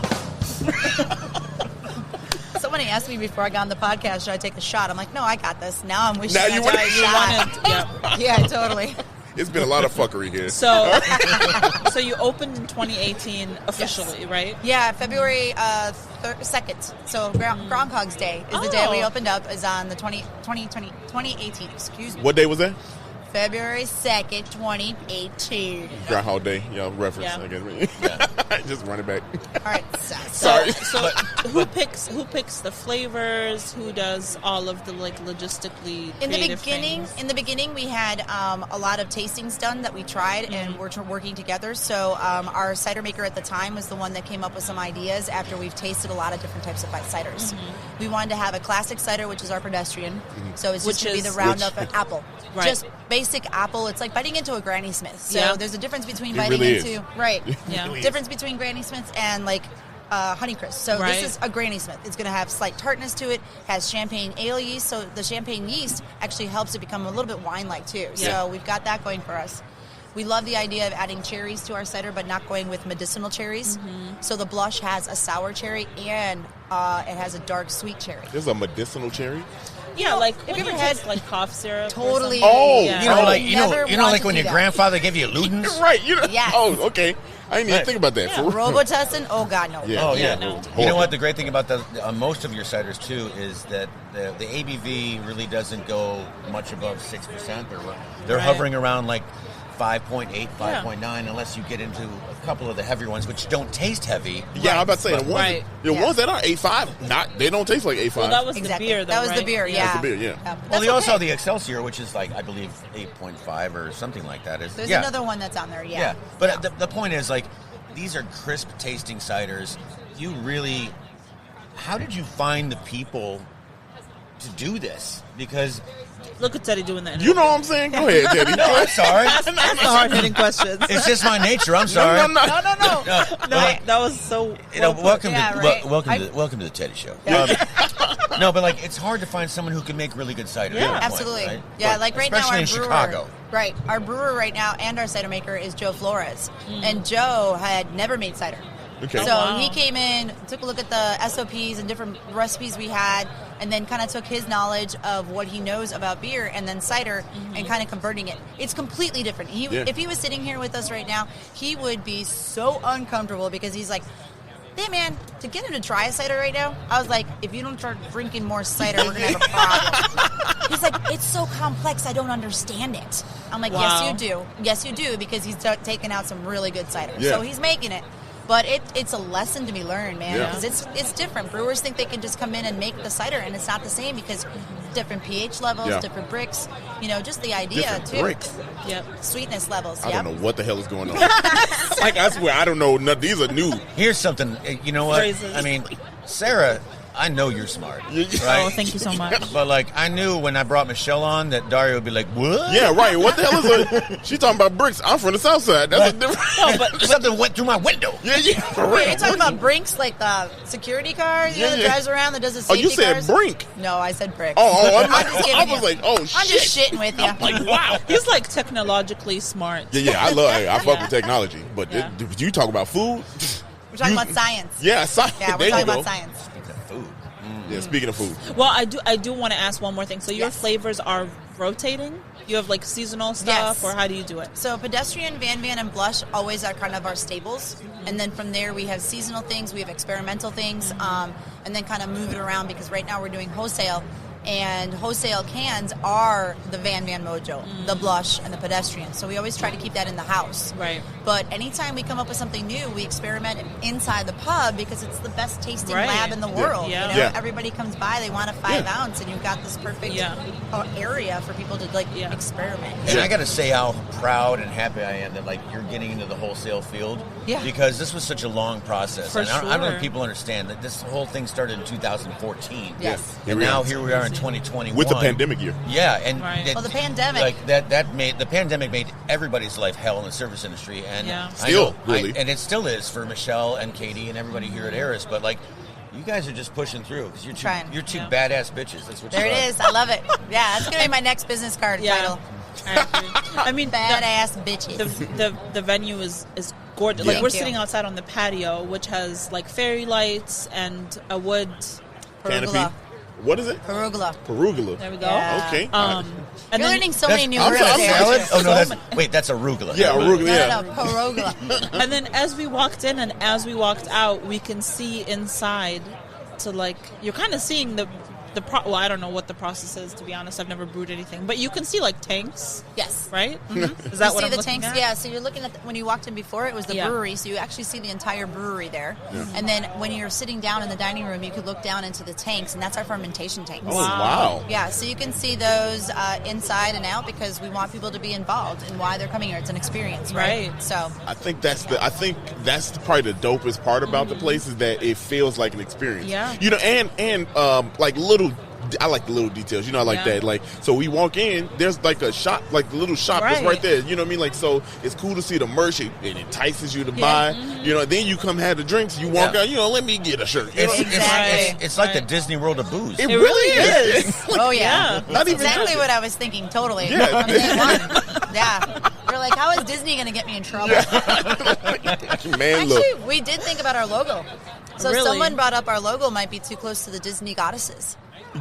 Somebody asked me before I got on the podcast, should I take the shot? I'm like, no, I got this. Now I'm wishing Now I you took want the it. shot. Yeah, totally. It's been a lot of fuckery here. So you opened in 2018 officially, right? Yeah, February 2nd. So Groundhog's Day is the day we opened up. Is on the 2018. Excuse me. What day was that? February 2nd, 2018. Groundhog Day. Yeah, reference. I guess. Just run it back. All right. Sorry. So who picks the flavors? Who does all of the logistically creative things? In the beginning, we had a lot of tastings done that we tried, and we're working together. So our cider maker at the time was the one that came up with some ideas after we've tasted a lot of different types of ciders. We wanted to have a classic cider, which is our pedestrian. So it's just going to be the Roundup apple. Right. Just basic apple. It's like biting into a Granny Smith. So there's a difference between biting really into difference between Granny Smiths and Honeycrisp. So this is a Granny Smith. It's going to have slight tartness to it. Has champagne ale yeast. So the champagne yeast actually helps it become a little bit wine-like too. So we've got that going for us. We love the idea of adding cherries to our cider, but not going with medicinal cherries. So the blush has a sour cherry and it has a dark sweet cherry. There's a medicinal cherry? Yeah, like if you ever had cough syrup. Totally. Oh, yeah. You know, like when your grandfather gave you Ludens. Right. Yes. Oh, okay. I didn't even think about that. Yeah. Robitussin? Oh, God, no. Yeah. Oh, yeah. No. You know what? The great thing about most of your ciders, too, is that the ABV really doesn't go much above 6%. They're hovering around 5.8, 5.9, unless you get into a couple of the heavier ones, which don't taste heavy. Yeah, I'm about to say, the ones that are 8.5, they don't taste like 8.5. Well, that was the beer, though, That was the beer, yeah. That's the beer, yeah. Well, they also have the Excelsior, which is I believe 8.5 or something like that. There's another one that's on there, But the point is, these are crisp tasting ciders. You really, how did you find the people to do this? Because look at Teddy doing that. You know what I'm saying? Go ahead, Teddy. No, I'm sorry. That's the hard-hitting questions. It's just my nature. I'm sorry. No. That was so. Welcome to the Teddy Show. No, but like it's hard to find someone who can make really good cider. Yeah, absolutely. Right? Yeah, like right especially now, our in brewer, Chicago. Right, our brewer right now and our cider maker is Joe Flores, and Joe had never made cider. Okay. So he came in, took a look at the SOPs and different recipes we had, and then kind of took his knowledge of what he knows about beer and then cider and kind of converting it. It's completely different. If he was sitting here with us right now, he would be so uncomfortable because he's like, hey man, to get him to try a cider right now, I was like, if you don't start drinking more cider, we're going to have a problem. He's like, it's so complex, I don't understand it. I'm like, yes you do. Yes you do, because he's taken out some really good cider. Yeah. So he's making it. But it's a lesson to be learned, man, because it's different. Brewers think they can just come in and make the cider, and it's not the same because different pH levels, different bricks, just the idea, different too. bricks. Yep. Sweetness levels, I don't know what the hell is going on. Like, I swear, I don't know. These are new. Here's something, you know what? Phrases. I mean, Sarah, I know you're smart. Right? Oh, thank you so much. But, like, I knew when I brought Michelle on that Dario would be like, what? Yeah, right. What the hell is it? She's talking about bricks. I'm from the south side. That's a different... No, but something went through my window. Yeah, for real. Wait, you're talking about Brinks, like the security car, that drives around, that does the safety you said cars? Brink. No, I said Brick. I was like, oh, shit. I'm just shitting with you. Like, wow. he's like technologically smart. Yeah, I fuck with technology. But you talk about food? We're talking about science. Yeah, science. Yeah, we're talking about science. Food. Yeah, speaking of food. Well, I do want to ask one more thing. So your flavors are rotating? You have like seasonal stuff, or how do you do it? So pedestrian, Van, and blush always are kind of our staples, and then from there we have seasonal things, we have experimental things, and then kind of move it around because right now we're doing wholesale. And wholesale cans are the Van Mojo, the blush, and the pedestrian. So we always try to keep that in the house. Right. But anytime we come up with something new, we experiment inside the pub because it's the best tasting lab in the world. Yeah. Everybody comes by, they want a 5-ounce, and you've got this perfect area for people to experiment. And I got to say how proud and happy I am that like you're getting into the wholesale field. Yeah. Because this was such a long process. For and I don't know sure. if people understand that this whole thing started in 2014. Yes. And now here we are in 2021 with the pandemic year. Yeah, and the pandemic, like that made the pandemic made everybody's life hell in the service industry, and still really, and it still is for Michelle and Katie and everybody here at Eris. But like, you guys are just pushing through because you're two badass bitches. That's what there you it are. is. I love it. Yeah, that's gonna be my next business card title. I mean, badass bitches. The venue is gorgeous. Yeah. Like we're sitting outside on the patio, which has like fairy lights and a wood canopy. What is it? Perugula. There we go. Yeah. Okay. You're learning so many new words. Salad? Oh no, wait, that's arugula. Yeah, arugula. No, perugula. And then as we walked in and as we walked out, we can see inside. To like, you're kind of seeing well, I don't know what the process is, to be honest. I've never brewed anything, but you can see like tanks. Yes. Right? Mm-hmm. Is that what I'm looking at? Yeah. So you're looking at when you walked in before, it was the brewery. So you actually see the entire brewery there. Yeah. And then when you're sitting down in the dining room, you could look down into the tanks, and that's our fermentation tanks. Oh wow. Yeah. So you can see those inside and out because we want people to be involved in why they're coming here. It's an experience, right? So I think that's probably the dopest part about the place is that it feels like an experience. Yeah. And like little. I like the little details, I like that. Like, so we walk in, there's like a shop, like the little shop that's right there. You know what I mean? Like, so it's cool to see the merch. It entices you to buy. Then you come have the drinks. You walk out. Let me get a shirt. It's like the Disney World of booze. It really is. Oh yeah, Not even exactly what I was thinking. Totally. Yeah. Yeah. We're like, how is Disney going to get me in trouble? Man, look. Actually, we did think about our logo. So someone brought up our logo might be too close to the Disney goddesses.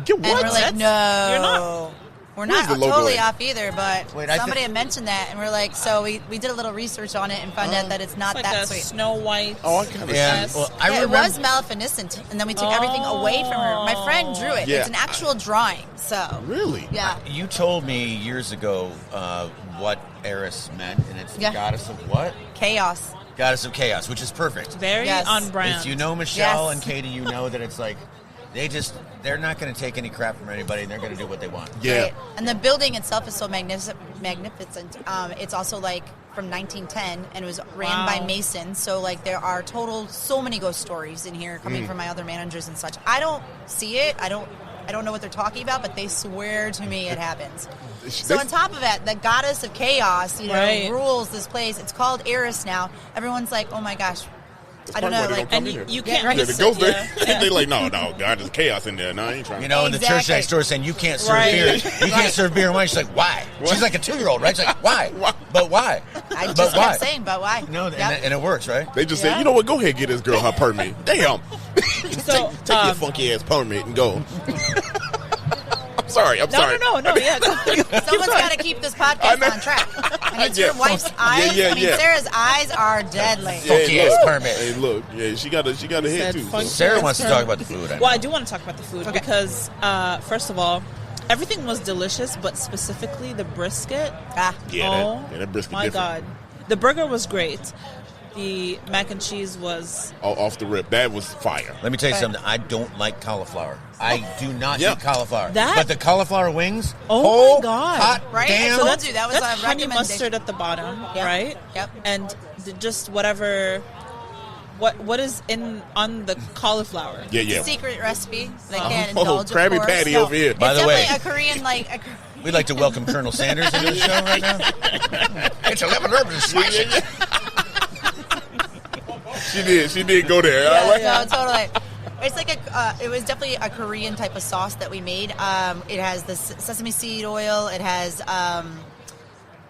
Get what? And we're like, no. You're not. We're not totally off either, but somebody had mentioned that, and we're like, so we did a little research on it and found out that it's not like that a sweet. Snow White. Oh, I kind of Well, it was Maleficent, and then we took everything away from her. My friend drew it. Yeah. It's an actual drawing. So really, yeah. You told me years ago what Eris meant, and it's the goddess of what? Chaos. Goddess of chaos, which is perfect. Very on brand. If you know Michelle and Katie, you know that it's like they're not going to take any crap from anybody, and they're going to do what they want. Yeah. Right. And the building itself is so magnificent. It's also like from 1910, and it was ran by Masons. So like there are so many ghost stories in here coming from my other managers and such. I don't see it. I don't know what they're talking about, but they swear to me it happens. So on top of that, the goddess of chaos, rules this place. It's called Eris now. Everyone's like, oh my gosh. I don't know, like, and you can't. Right. The ghost they're like, no, God, there's chaos in there. No, I ain't trying. And the church next door saying you can't serve beer. You can't serve beer and wine. She's like, why? What? She's like a 2-year-old, right? She's like, why? But why? I just kept saying, but why? No, and it works, right? They just say, you know what? Go ahead, get this girl her permit. Damn. So, take your funky ass permit and go. I'm sorry. No, yeah. Someone's got to keep this podcast on track. And it's your wife's eyes. Sarah's eyes are deadly. Funky ass permit. Hey, look, she got a hit too. So. Sarah wants to talk about the food. Well, I do want to talk about the food because, first of all, everything was delicious, but specifically the brisket. That brisket. My God, the burger was great. The mac and cheese was off the rip. That was fire. Let me tell you something. I don't like cauliflower. I do not eat cauliflower. But the cauliflower wings. Oh my God! Hot damn! I told you that was that's a honey mustard at the bottom, right? Yep. And just whatever. What is on the cauliflower? Yeah. Secret recipe. They can't indulge. Krabby Patty over here. By the way, a Korean we'd like to welcome Colonel Sanders into the show right now. It's 11 herbs and spices. She did go there. No, totally. It's like it was definitely a Korean type of sauce that we made. It has the sesame seed oil. It has,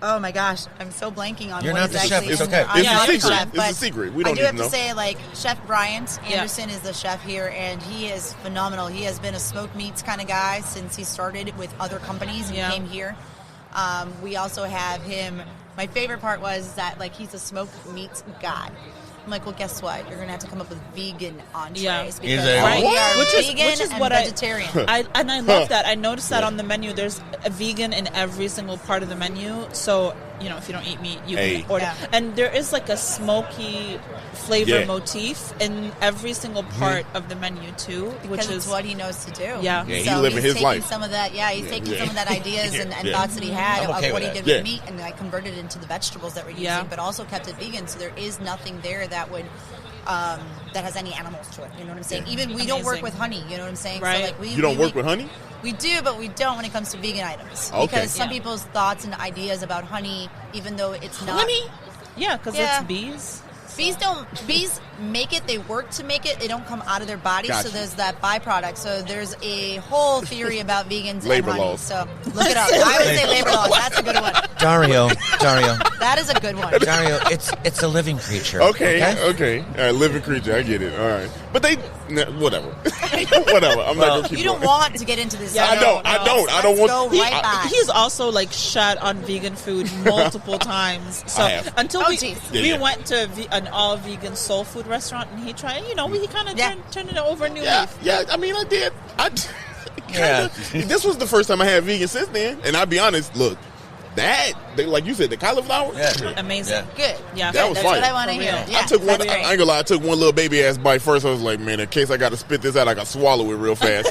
oh my gosh, I'm so blanking on. You're what not the chef. It's okay. It's a secret. We don't I do have know. to say, like, Chef Bryant Anderson is the chef here, and he is phenomenal. He has been a smoked meats kind of guy since he started with other companies and came here. We also have him. My favorite part was that, like, he's a smoked meats guy. I'm like, well, guess what? You're going to have to come up with vegan entrees because we are vegan and vegetarian. I love that. I noticed that on the menu. There's a vegan in every single part of the menu. So, if you don't eat meat, you can order. Yeah. And there is like a smoky flavor motif in every single part of the menu too, which is what he knows to do. Yeah, so he's living his life. Some of that, he's taking some of that ideas and thoughts that he had of what he did with meat, and I converted it into the vegetables that we're using, but also kept it vegan. So there is nothing there that would. That has any animals to it. You know what I'm saying? Even we don't work with honey. You know what I'm saying? Right. So like you don't work with honey? We do, but we don't when it comes to vegan items. Okay. Because some people's thoughts and ideas about honey, even though it's not honey. Yeah, because it's bees. Bees make it, they work to make it, they don't come out of their bodies, so there's that byproduct. So there's a whole theory about vegans labor and honey. laws. So look it up. I would say labor laws. That's a good one. Dario. That is a good one. Dario, it's a living creature. Okay. All right, living creature, I get it. All right. But whatever. Whatever. I'm not going to keep You don't want to get into this. I don't. I don't want to. He's also like shat on vegan food multiple times. So until we went to an all-vegan soul food restaurant and he tried, he kind of turned it over a new leaf. Yeah, I mean, I did. This was the first time I had vegan since then. And I'll be honest, look, like you said, the cauliflower, amazing. Yeah. Good. Yeah, that was that's fire. what I want to hear. Yeah, I took one. I ain't gonna lie. I took one little baby ass bite first. I was like, man, in case I got to spit this out, I got to swallow it real fast.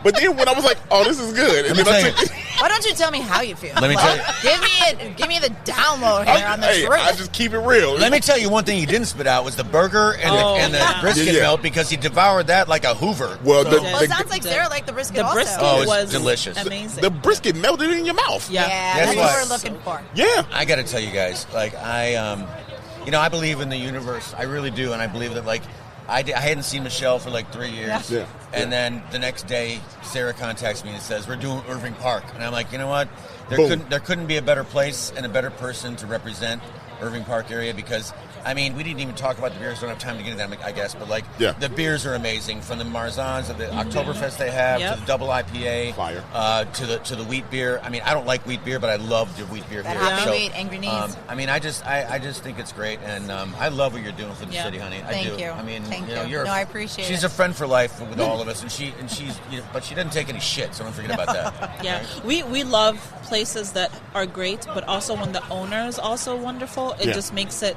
But then when I was like, oh, this is good. And then why don't you tell me how you feel? Let me tell you. Give me the download here on the truth. I just keep it real. Let me tell you one thing he didn't spit out was the burger and the brisket melt because he devoured that like a Hoover. Well, it sounds like Sarah liked the brisket the also. brisket was delicious. Amazing. The brisket melted in your mouth. Yeah, that's what we're looking for. Yeah. I got to tell you guys, like I believe in the universe. I really do, and I believe that like I hadn't seen Michelle for like 3 years. Yeah. And then the next day, Sarah contacts me and says, we're doing Irving Park. And I'm like, you know what? There couldn't be a better place and a better person to represent Irving Park area because, I mean, we didn't even talk about the beers. Don't have time to get into that, I guess. But, the beers are amazing. From the Marzans, to the Oktoberfest they have, to the double IPA, fire. To the wheat beer. I mean, I don't like wheat beer, but I love the wheat beer that here. Hoppy wheat, Angry Knees. I mean, I just think it's great. And I love what you're doing for the city, honey. Thank you. I mean, Thank you. I appreciate it. She's a friend for life with all of us. And she's but she doesn't take any shit, so don't forget about that. Yeah. Right? We love places that are great, but also when the owner is also wonderful, it just makes it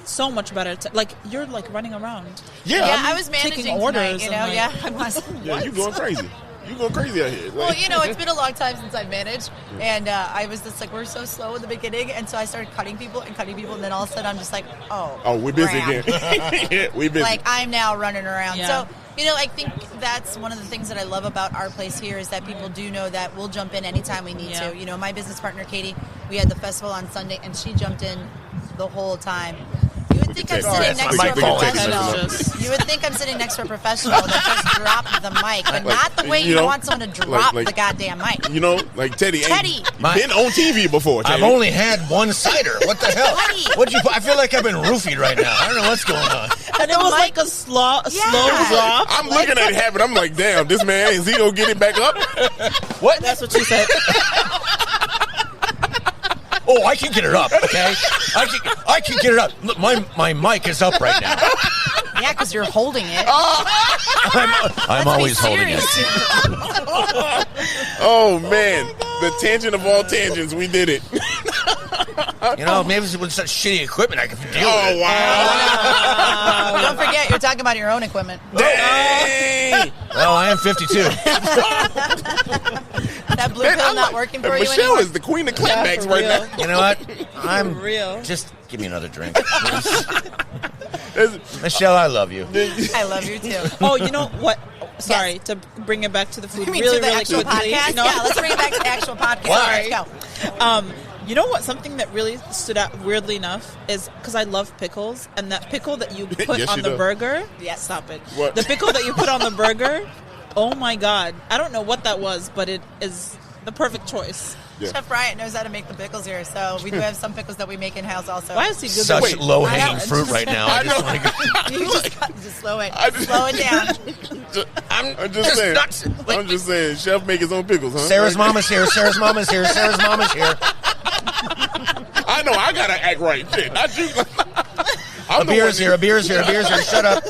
so much better. Like you're like running around. Yeah, I was managing taking orders. Tonight, I was. Yeah, you going crazy. You going crazy out here. Well, it's been a long time since I've managed, and I was just like, we're so slow in the beginning, and so I started cutting people, and then all of a sudden I'm just like, we're busy again. Yeah, we're busy. Like I'm now running around. Yeah. So, I think that's one of the things that I love about our place here is that people do know that we'll jump in anytime we need to. My business partner, Katie, we had the festival on Sunday, and she jumped in the whole time. You would think I'm sitting next to a professional. You would think I'm sitting next to a professional that just dropped the mic, but not the way you want someone to drop the goddamn mic. Like Teddy. Teddy. Been on TV before, Teddy. I've only had one cider. What the hell? What'd you put? I feel like I've been roofied right now. I don't know what's going on. And it was like a slow drop. I'm looking at it happen. I'm like, damn, this man, is he going to get it back up? What? That's what she said. Oh, I can get it up, okay? I can get it up. Look, my mic is up right now. Yeah, because you're holding it. I'm always holding it. Oh, man. The tangent of all tangents. We did it. Maybe with such shitty equipment, I can deal with it. Oh, wow. Don't forget, you're talking about your own equipment. Dang. Well, I am 52. That blue pill not working for you Michelle anymore? is the queen of clapbacks right now. You know what? I'm real. Just give me another drink, please. Michelle, I love you. I love you too. Oh, you know what? Sorry, to bring it back to the food You mean really, to the really actual quickly. podcast? No. Yeah, let's bring it back to the actual podcast. Why? Let's go. You know what? Something that really stood out, weirdly enough, is because I love pickles, and that pickle that you put Yes, on you the do. burger. Yes. Stop it. What? The pickle that you put on the burger. Oh my God! I don't know what that was, but it is the perfect choice. Yeah. Chef Bryant knows how to make the pickles here, so we do have some pickles that we make in house also. Why is he good? Such Wait, low-hanging fruit right now. I know. You just slow it. Slow it down. I'm just saying. nuts. I'm just saying. Chef make his own pickles, huh? Sarah's mama's here. Sarah's mama's here. Sarah's mama's here. I know. I gotta act right. Shit, not you. A beer's here. A beer's here. A beer's here. Shut up.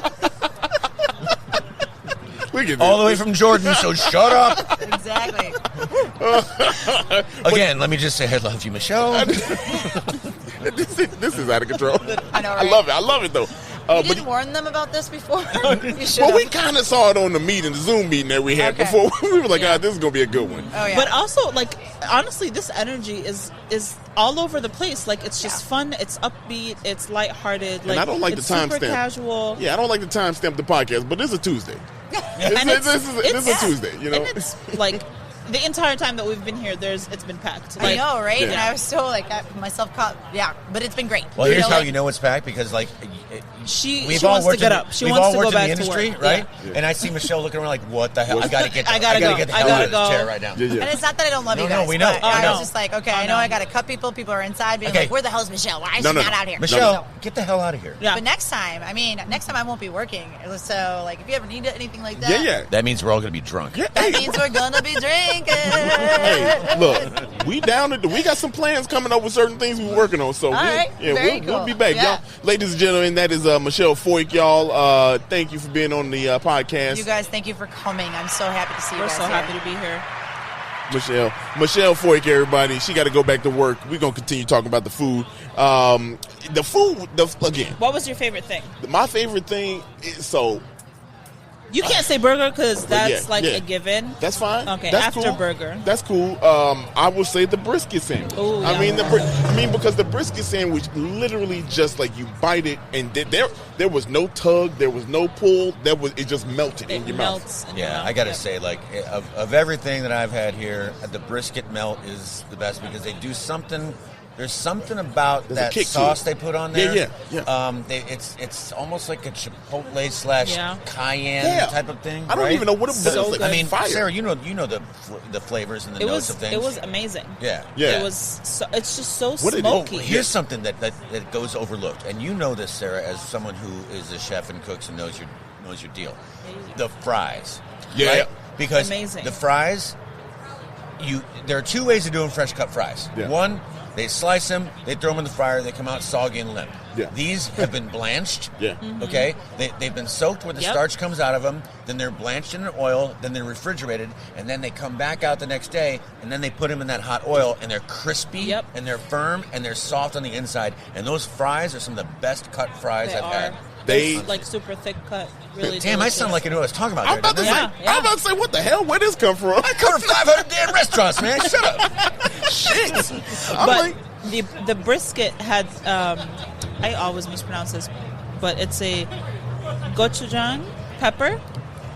All the way from Jordan, so shut up. Exactly. Again, let me just say I love you, Michelle. This is out of control. I know, right? I love it though. You didn't warn them about this before? You should Well, have. we kind of saw it on the Zoom meeting that we had before. We were like, this is going to be a good one. Oh, yeah. But also, like, honestly, this energy is all over the place. Like, it's just fun. It's upbeat. It's lighthearted. Like, And I don't like it's the timestamp. super casual. Yeah, I don't like the timestamp the podcast, but it's a Tuesday. And This is a Tuesday, you know? And it's like the entire time that we've been here, it's been packed. I know, right? Yeah. And I was so like, got myself caught. Yeah, but it's been great. Well, here's how you know it's packed because, like, She we've wants all to get worked up. She we've wants all to worked go in back the to industry, work. right? Yeah. And I see Michelle looking around like, "What the hell? I gotta get. I gotta get go. the I hell gotta out of this go. chair right now." Yeah. And it's not that I don't love No, you no, guys. we know. But I I know. was just like, okay, I know I got to cut people. People are inside being Okay. like, where the hell is Michelle? Why is No, she no, not no. out here? Michelle, get the hell out of here. Yeah. But next time I won't be working. So, like, if you ever need anything like that, Yeah. That means we're all gonna be drunk. that means we're going to be drinking. Hey, look, we got some plans coming up with certain things we're working on. So right. Very we'll cool. be back, Yeah. y'all. Ladies and gentlemen, that is Michelle Foyk, y'all. Thank you for being on the podcast. You guys, thank you for coming. I'm so happy to see you We're guys so here. happy to be here. Michelle Foyk, everybody. She got to go back to work. We're gonna continue talking about the food. Again. What was your favorite thing? My favorite thing is You can't say burger because that's yeah. a given. That's fine. Okay, that's after cool. burger. That's cool. I will say the brisket sandwich. Ooh, I yeah. mean because the brisket sandwich literally just like you bite it and there was no tug, there was no pull, it just melted in your mouth. Melts in your Yeah, mouth. I gotta say, like, of everything that I've had here, the brisket melt is the best because they do something. There's something about There's a that kick to sauce it. they put on there. Yeah. It's almost like a chipotle / cayenne type of thing. I don't right? even know what it was. So Like, good. I mean, fire. Sarah, you know the flavors and the notes of things. It was amazing. Yeah. It was. It's just so What did it- smoky. Here's something that goes overlooked, and you know this, Sarah, as someone who is a chef and cooks and knows your deal. The fries, Yeah. right? Because Amazing. the fries, there are two ways of doing fresh cut fries. Yeah. One They slice them, they throw them in the fryer, they come out soggy and limp. Yeah. These have been blanched. Yeah. Okay? They've been soaked where the starch comes out of them, then they're blanched in an oil, then they're refrigerated, and then they come back out the next day, and then they put them in that hot oil, and they're crispy, and they're firm, and they're soft on the inside. And those fries are some of the best cut fries I've had. They like super thick cut. Really damn, delicious. I sound like I knew what I was talking about. I'm about to say, what the hell? Where this come from? I covered 500 damn restaurants, man. Shut up. Shit. But the brisket had, I always mispronounce this, but it's a gochujang pepper.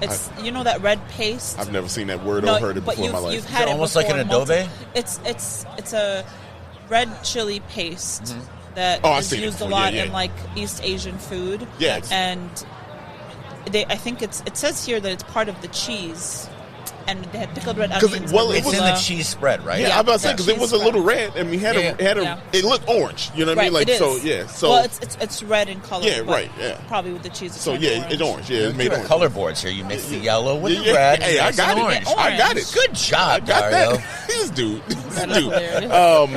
It's that red paste. I've never seen that word or heard it before in my life. You've had it almost like an adobe. It's a red chili paste. That is used a lot in like East Asian food. Yeah. And I think it says here that it's part of the cheese. And they had pickled red onions. Well, it was in the cheese spread, right? Yeah, I was about to say because it was a little red, and we had it looked orange. You know what I mean? Like it is. So well, it's red in color. Yeah, right. Yeah, probably with the cheese. So it's orange. Yeah, it's made orange. Color boards here. You mix the yellow with the red. Hey, I got it. Orange. I got it. Good job, Dario. This dude.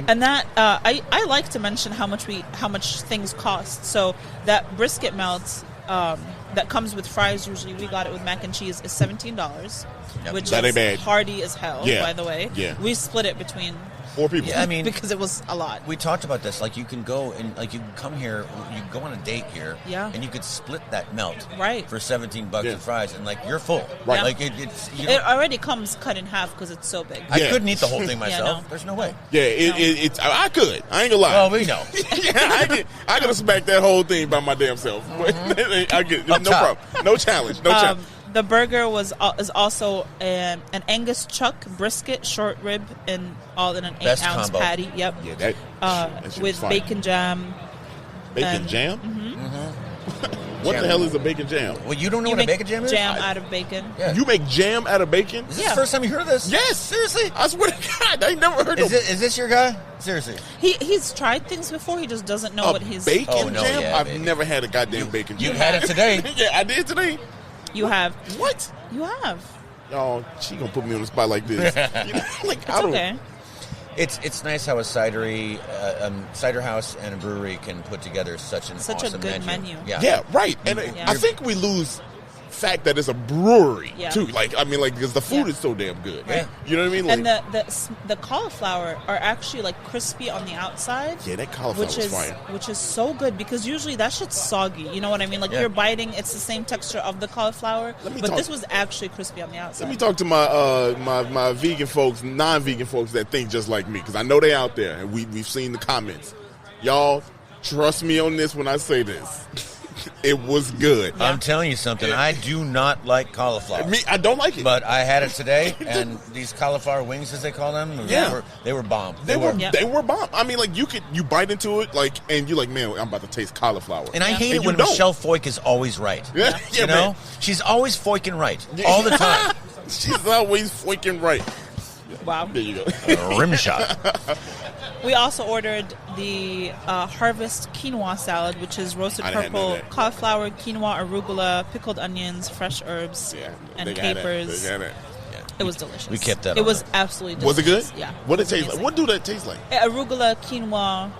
And that I like to mention how much things cost. So that brisket melt that comes with fries. Usually, we got it with mac and cheese. Is $17. Which is hearty as hell, by the way. Yeah. We split it between 4 people. Yeah, I mean, because it was a lot. We talked about this. Like, you can go and you can come here. You can go on a date here. Yeah. And you could split that melt. For $17 in fries, and you're full. Right. Like it already comes cut in half because it's so big. I couldn't eat the whole thing myself. There's no way. Yeah, it's I could. I ain't gonna lie. Well, we know. I could have smacked that whole thing by my damn self. I get no problem. No challenge. No challenge. The burger is also an Angus chuck brisket short rib in an 8-ounce patty. Yep. Yeah, that with bacon jam. Bacon jam? What the hell is a bacon jam? Well, you don't know what a bacon jam is? Jam out of bacon. Yeah. You make jam out of bacon? Is this the first time you heard of this? Yes. Seriously? I swear to God, I ain't never heard of it. Is this your guy? Seriously? He's tried things before. He just doesn't know what his bacon jam? Yeah, I've never had a goddamn bacon jam. You had it today. Yeah, I did today. You have. What? You have. Oh, she gonna put me on the spot like this. It's okay. It's nice how a cider house and a brewery can put together such awesome a good menu. Yeah, right. And I think we lose fact that it's a brewery too. Because the food is so damn good. Yeah. You know what I mean? And the cauliflower are actually crispy on the outside. Yeah, that cauliflower is fire. Which is so good because usually that shit's soggy. You know what I mean? You're biting, it's the same texture of the cauliflower, but this was actually crispy on the outside. Let me talk to my vegan folks, non-vegan folks that think just like me, because I know they out there and we've seen the comments. Y'all, trust me on this when I say this. It was good. I'm telling you something. I do not like cauliflower. I don't like it. But I had it today, and these cauliflower wings, as they call them, they were bomb. They were bomb. I mean, you bite into it, and you're like, man, I'm about to taste cauliflower. And I hate it when Michelle Foyk is always right. Yeah, you know? Man. She's always foiking right. All the time. She's always foiking right. Wow. There you go. Rim shot. We also ordered the Harvest quinoa salad, which is roasted purple cauliflower, quinoa, arugula, pickled onions, fresh herbs, and capers. It was delicious. We kept that. It was absolutely delicious. Was it good? Yeah. What did it taste like? What do that taste like? Arugula, quinoa,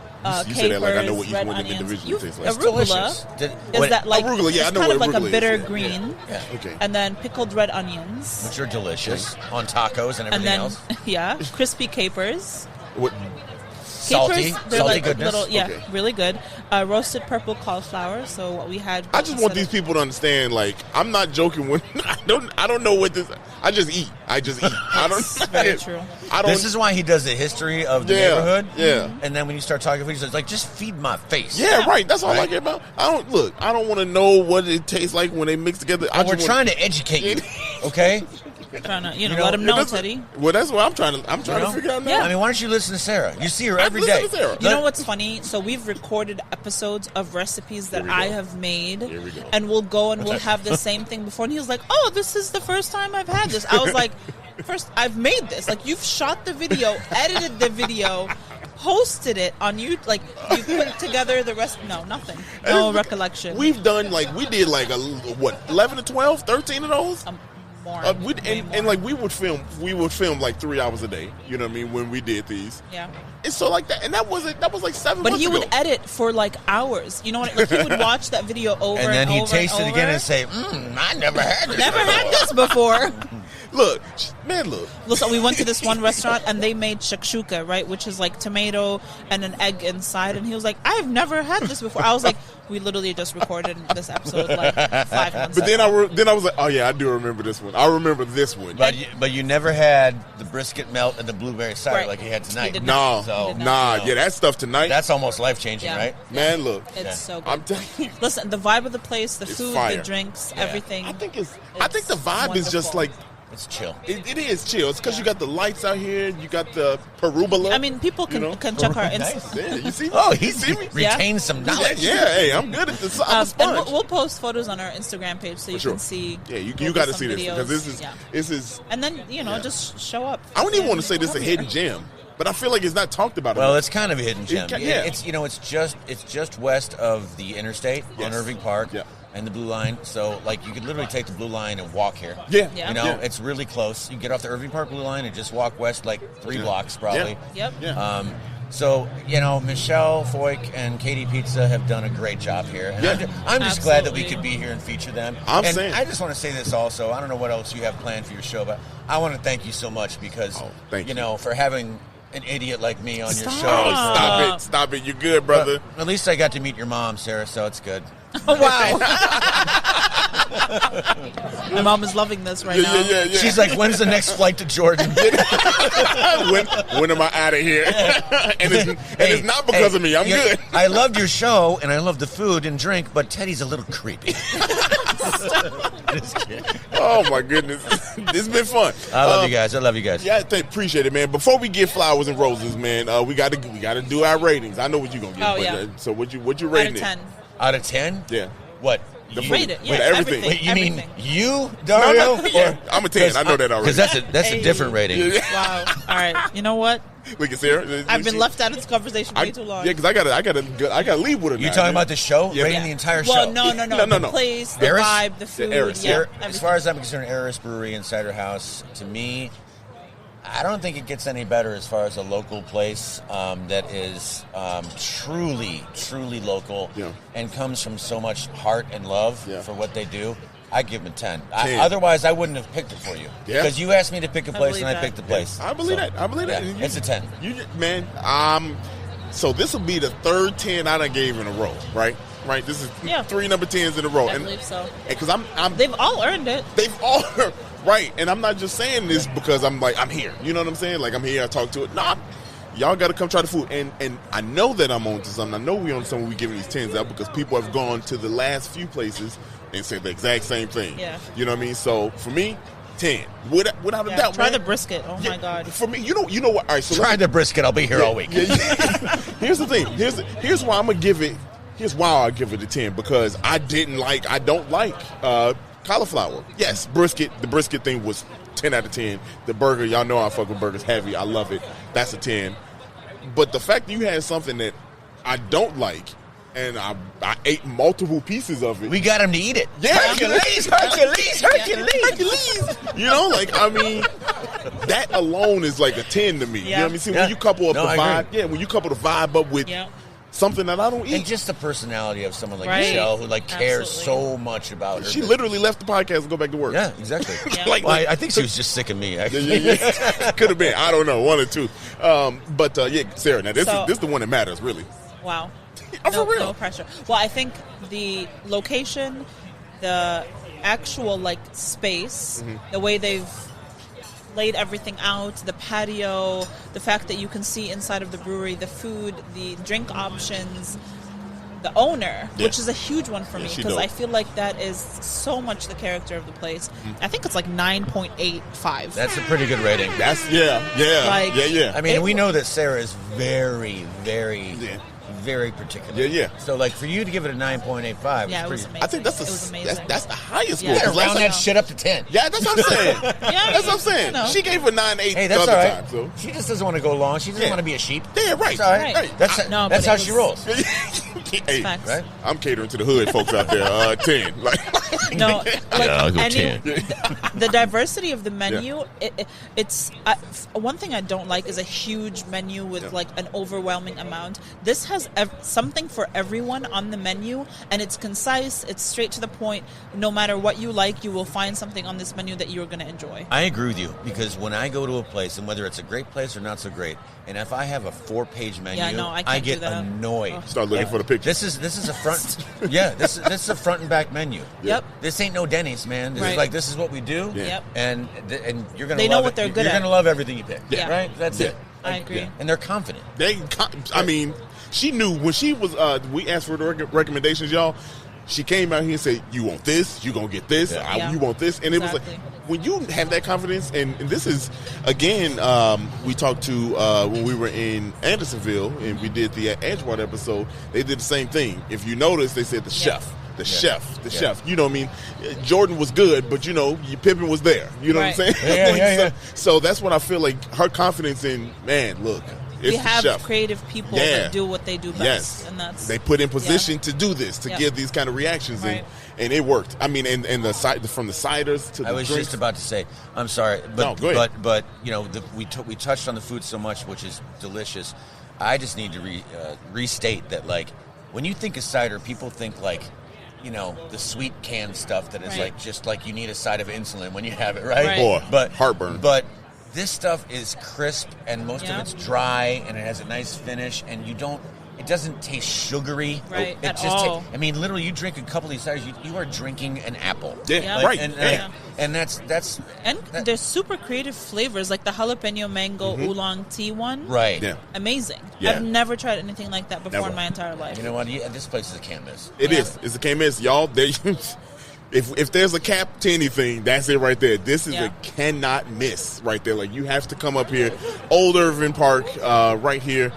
you capers, say that like I know what each red one of them onions. individually tastes like. Arugula is that arugula? Yeah, it's I know kind of what like a bitter is. green. Yeah. Okay. And then pickled red onions, which are delicious on tacos and everything else. Yeah, crispy capers. What? Salty, capers, they're salty goodness. Really good. Roasted purple cauliflower. So what we had. I just want these people to understand. I'm not joking when I don't know what this. I just eat. I don't. Very true. This is why he does the history of the neighborhood. Yeah. And then when you start talking, he's like, just feed my face. Yeah, right. That's all I care about. I don't want to know what it tastes like when they mix together. We're trying to educate you. Okay. Trying to, let them know, Teddy. Well, that's what I'm trying to figure out now. Yeah. I mean, why don't you listen to Sarah? You see her every day. You know what's funny? So we've recorded episodes of recipes that I have made, and we'll go and we'll have the same thing before. And he was like, "Oh, this is the first time I've had this." I was like, "First, I've made this. You've shot the video, edited the video." Posted it on you, you put together the rest. No, nothing. No recollection. We've done we did 11 to 12, 13 of those. More. And like we would film like 3 hours a day. You know what I mean? When we did these. Yeah. And so like that, and that was like 7 But months he ago. would edit for like hours. You know what? Like he would watch that video over and over then he'd and taste it over. again and say, I never had this. Never had this before. Look. Listen, we went to this one restaurant and they made shakshuka, right, which is like tomato and an egg inside. And he was like, "I've never had this before." I was like, "We literally just recorded this episode like 5 months." But then I was like, "Oh yeah, I do remember this one. I remember this one." But you never had the brisket melt and the blueberry cider like you had tonight. Yeah, that stuff tonight. That's almost life changing, right? Man, look, it's so good. I'm telling you. Listen, the vibe of the place, the food, fire. the drinks, everything. I think the vibe is just like. It's chill. It is chill. It's because you got the lights out here. You got the perubala. I mean, people can check our Instagram. Yeah, you see? Oh, you see me? Retained some knowledge. Yeah, hey, I'm good at this. I'm a sponge. And we'll post photos on our Instagram page so you can see. Yeah, you got to see this because this is. And then just show up. I don't even want to say this is a hidden gem, but I feel like it's not talked about. Well, it's kind of a hidden gem. Yeah, it's just west of the interstate on Irving Park. Yeah. And the Blue Line, so like you could literally take the Blue Line and walk here. Yeah. You know, it's really close. You get off the Irving Park Blue Line and just walk west like 3 blocks probably. Yep. Yeah. So, Michelle Foyk and Katie Pizza have done a great job here. And I'm just glad that we could be here and feature them. I just want to say this also. I don't know what else you have planned for your show, but I want to thank you so much because, for having an idiot like me on your show. Stop it. You're good, brother. But at least I got to meet your mom, Sarah, so it's good. Oh, wow. My mom is loving this right now. Yeah. She's like, when's the next flight to Jordan? when am I out of here? and it's not because of me. I'm good. I loved your show, and I love the food and drink, but Teddy's a little creepy. Oh, my goodness. This has been fun. I love you guys. Yeah, appreciate it, man. Before we get flowers and roses, man, we got to do our ratings. I know what you're going to get. Oh, yeah. So what you rating it? Out of 10. Out of 10? Yeah. What? Rate it. Yeah, everything. Wait, you everything. mean you, Dario? No. I'm a 10. I know that already. Because that's a different rating. Wow. All right. You know what? Look at Sarah. I've been left out of this conversation way too long. Yeah, because I gotta leave with her. You talking about the show? Yeah. Rating the entire show? Well, no. The place, the vibe, the food. As far as I'm concerned, Eris Brewery and Cider House, to me, I don't think it gets any better as far as a local place that is truly, truly local and comes from so much heart and love for what they do. I give them a 10. Otherwise, I wouldn't have picked it for you. Yeah. Because you asked me to pick a place, and I picked the place. I believe that. It's a 10. So this will be the third 10 I done gave in a row, right? Right. This is 3 number 10s in a row. I believe so. Because they've all earned it. They've all right. And I'm not just saying this because I'm here. You know what I'm saying? Like I'm here. I talk to it. Nah. Y'all got to come try the food. And I know that I'm on to something. I know we're on something. We're giving these 10s out because people have gone to the last few places and said the exact same thing. Yeah. You know what I mean? So for me, 10. Without a doubt, try man. the brisket. Oh, my God. For me, you know what? All right, so try the brisket. I'll be here all week. Here's the thing. Here's why I'm going to give it. Here's why I'll give it a 10. Because I don't like cauliflower. Yes, brisket. The brisket thing was 10 out of 10. The burger, y'all know I fuck with burgers heavy. I love it. That's a 10. But the fact that you had something that I don't like, and I ate multiple pieces of it. We got him to eat it. Yeah. Hercules. You know, that alone is like a 10 to me. You know what I mean? See, when you couple up the vibe, when you couple the vibe up with something that I don't eat. And just the personality of someone like Michelle who cares so much about her. She literally left the podcast and go back to work. Yeah, exactly. I think she was just sick of me, actually. Could have been. I don't know. One or two. But Sarah, now this is the one that matters, really. Wow. For real. No pressure. Well, I think the location, the actual space, the way they've laid everything out, the patio, the fact that you can see inside of the brewery, the food, the drink options, the owner, which is a huge one for me because I feel like that is so much the character of the place. I think it's 9.85. That's a pretty good rating. That's I mean, we know that Sarah is very, very, very particular. Yeah. So, for you to give it a 9.85, it was amazing. I think that's the highest score. Round that shit up to 10. Yeah, that's what I'm saying. That's what I'm saying. You know. She gave a 9.8 hey, the that's other all right. time. So. She just doesn't want to go long. She doesn't want to be a sheep. Yeah, right. That's all right. That's how she rolls. Hey, Facts. Right? I'm catering to the hood folks out there. 10. No, like the diversity of the menu. It's one thing I don't like is a huge menu with like an overwhelming amount. This has something for everyone on the menu, and it's concise. It's straight to the point. No matter what you like, you will find something on this menu that you're going to enjoy. I agree with you, because when I go to a place, and whether it's a great place or not so great, and if I have a 4-page menu, I get annoyed. Start looking for the picture. This is a front. This is a front and back menu. Yep. This ain't no Denny's, man. This is what we do. Yep. And you're gonna. They know what they're good at. You're gonna love everything you pick. Yeah. Right. That's it. I agree. Yeah. And they're confident. I mean, she knew when she was. We asked for the recommendations, y'all. She came out here and said, "You want this? You gonna get this? You want this?" And it was like, when you have that confidence, and this is again, we talked to when we were in Andersonville and we did the Edgewater episode. They did the same thing. If you notice, they said the chef. The chef. You know what I mean? Jordan was good, but Pippen was there. You know what I'm saying? So that's what I feel like. Her confidence in, man, look. We have creative people that do what they do best, and that's they put in position to do this, to give these kind of reactions, and it worked. I mean, and the side from the ciders to the I was drinks. just about to say, I'm sorry, but go ahead. but we touched on the food so much, which is delicious. I just need to restate that, like, when you think of cider, people think like, the sweet canned stuff that is like just like you need a side of insulin when you have it, right? Or but heartburn. But this stuff is crisp, and most of it's dry, and it has a nice finish, and it doesn't taste sugary. Right, it just all. I mean, literally, you drink a couple of these ciders, you are drinking an apple. Yeah, like, right. And that's and there's super creative flavors, like the jalapeno mango oolong tea one. Right. Yeah. Amazing. Yeah. I've never tried anything like that before in my entire life. You know what? This place is a can't miss. It is. It's a can't miss, y'all. If there's a cap to anything, that's it right there. This is a cannot miss right there. Like, you have to come up here. Old Irving Park, right here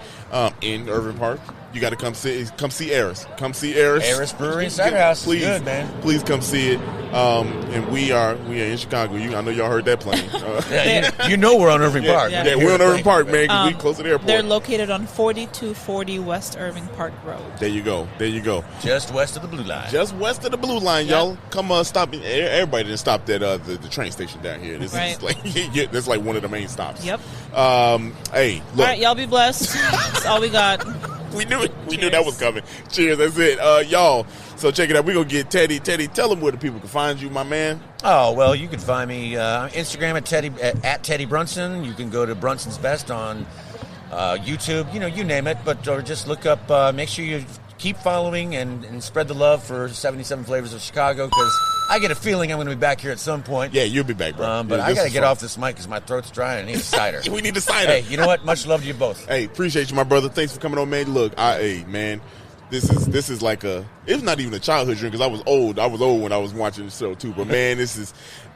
in Irving Park. You got to come see Eris. Come see Eris. Eris Brewery and Cider House. Please, good, man. Please come see it. And we are in Chicago. I know y'all heard that playing. We're on Irving Park. Yeah, we're on Irving Park, man, because we close to the airport. They're located on 4240 West Irving Park Road. There you go. Just west of the Blue Line. Y'all. Come stop. Everybody didn't stop at the train station down here. This is like that's like one of the main stops. Yep. Hey, look. All right, y'all be blessed. That's all we got. We knew it. We knew that was coming. Cheers. That's it. Y'all. So check it out. We're going to get Teddy. Teddy, tell them where the people can find you, my man. Oh, well, you can find me on Instagram at Teddy Brunson. You can go to Brunson's Best on YouTube. You name it. Or just look up, make sure you keep following and spread the love for 77 Flavors of Chicago, because I get a feeling I'm going to be back here at some point. Yeah, you'll be back, bro. But I got to get off this mic because my throat's dry and I need a cider. We need a cider. Hey, you know what? Much love to you both. Hey, appreciate you, my brother. Thanks for coming on, man. Look, man, this is like it's not even a childhood drink, because I was old. I was old when I was watching the show too. But man,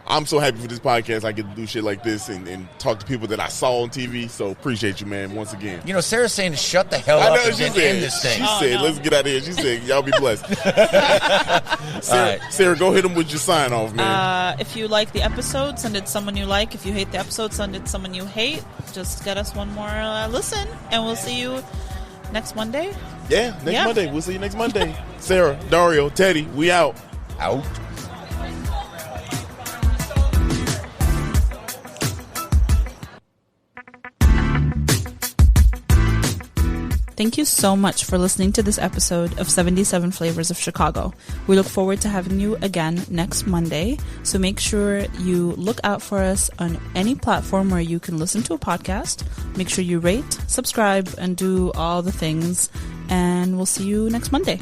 I'm so happy for this podcast. I get to do shit like this and talk to people that I saw on TV. So appreciate you, man, once again. Sarah's saying to shut the hell up and end this thing. She said, let's get out of here. She said, y'all be blessed. Sarah, go hit them with your sign off, man. If you like the episode, send it to someone you like. If you hate the episode, send it to someone you hate. Just get us one more listen, and we'll see you next Monday. Yeah, next Monday. We'll see you next Monday. Sarah, Dario, Teddy, we out. Out. Thank you so much for listening to this episode of 77 Flavors of Chicago. We look forward to having you again next Monday. So make sure you look out for us on any platform where you can listen to a podcast. Make sure you rate, subscribe, and do all the things. And we'll see you next Monday.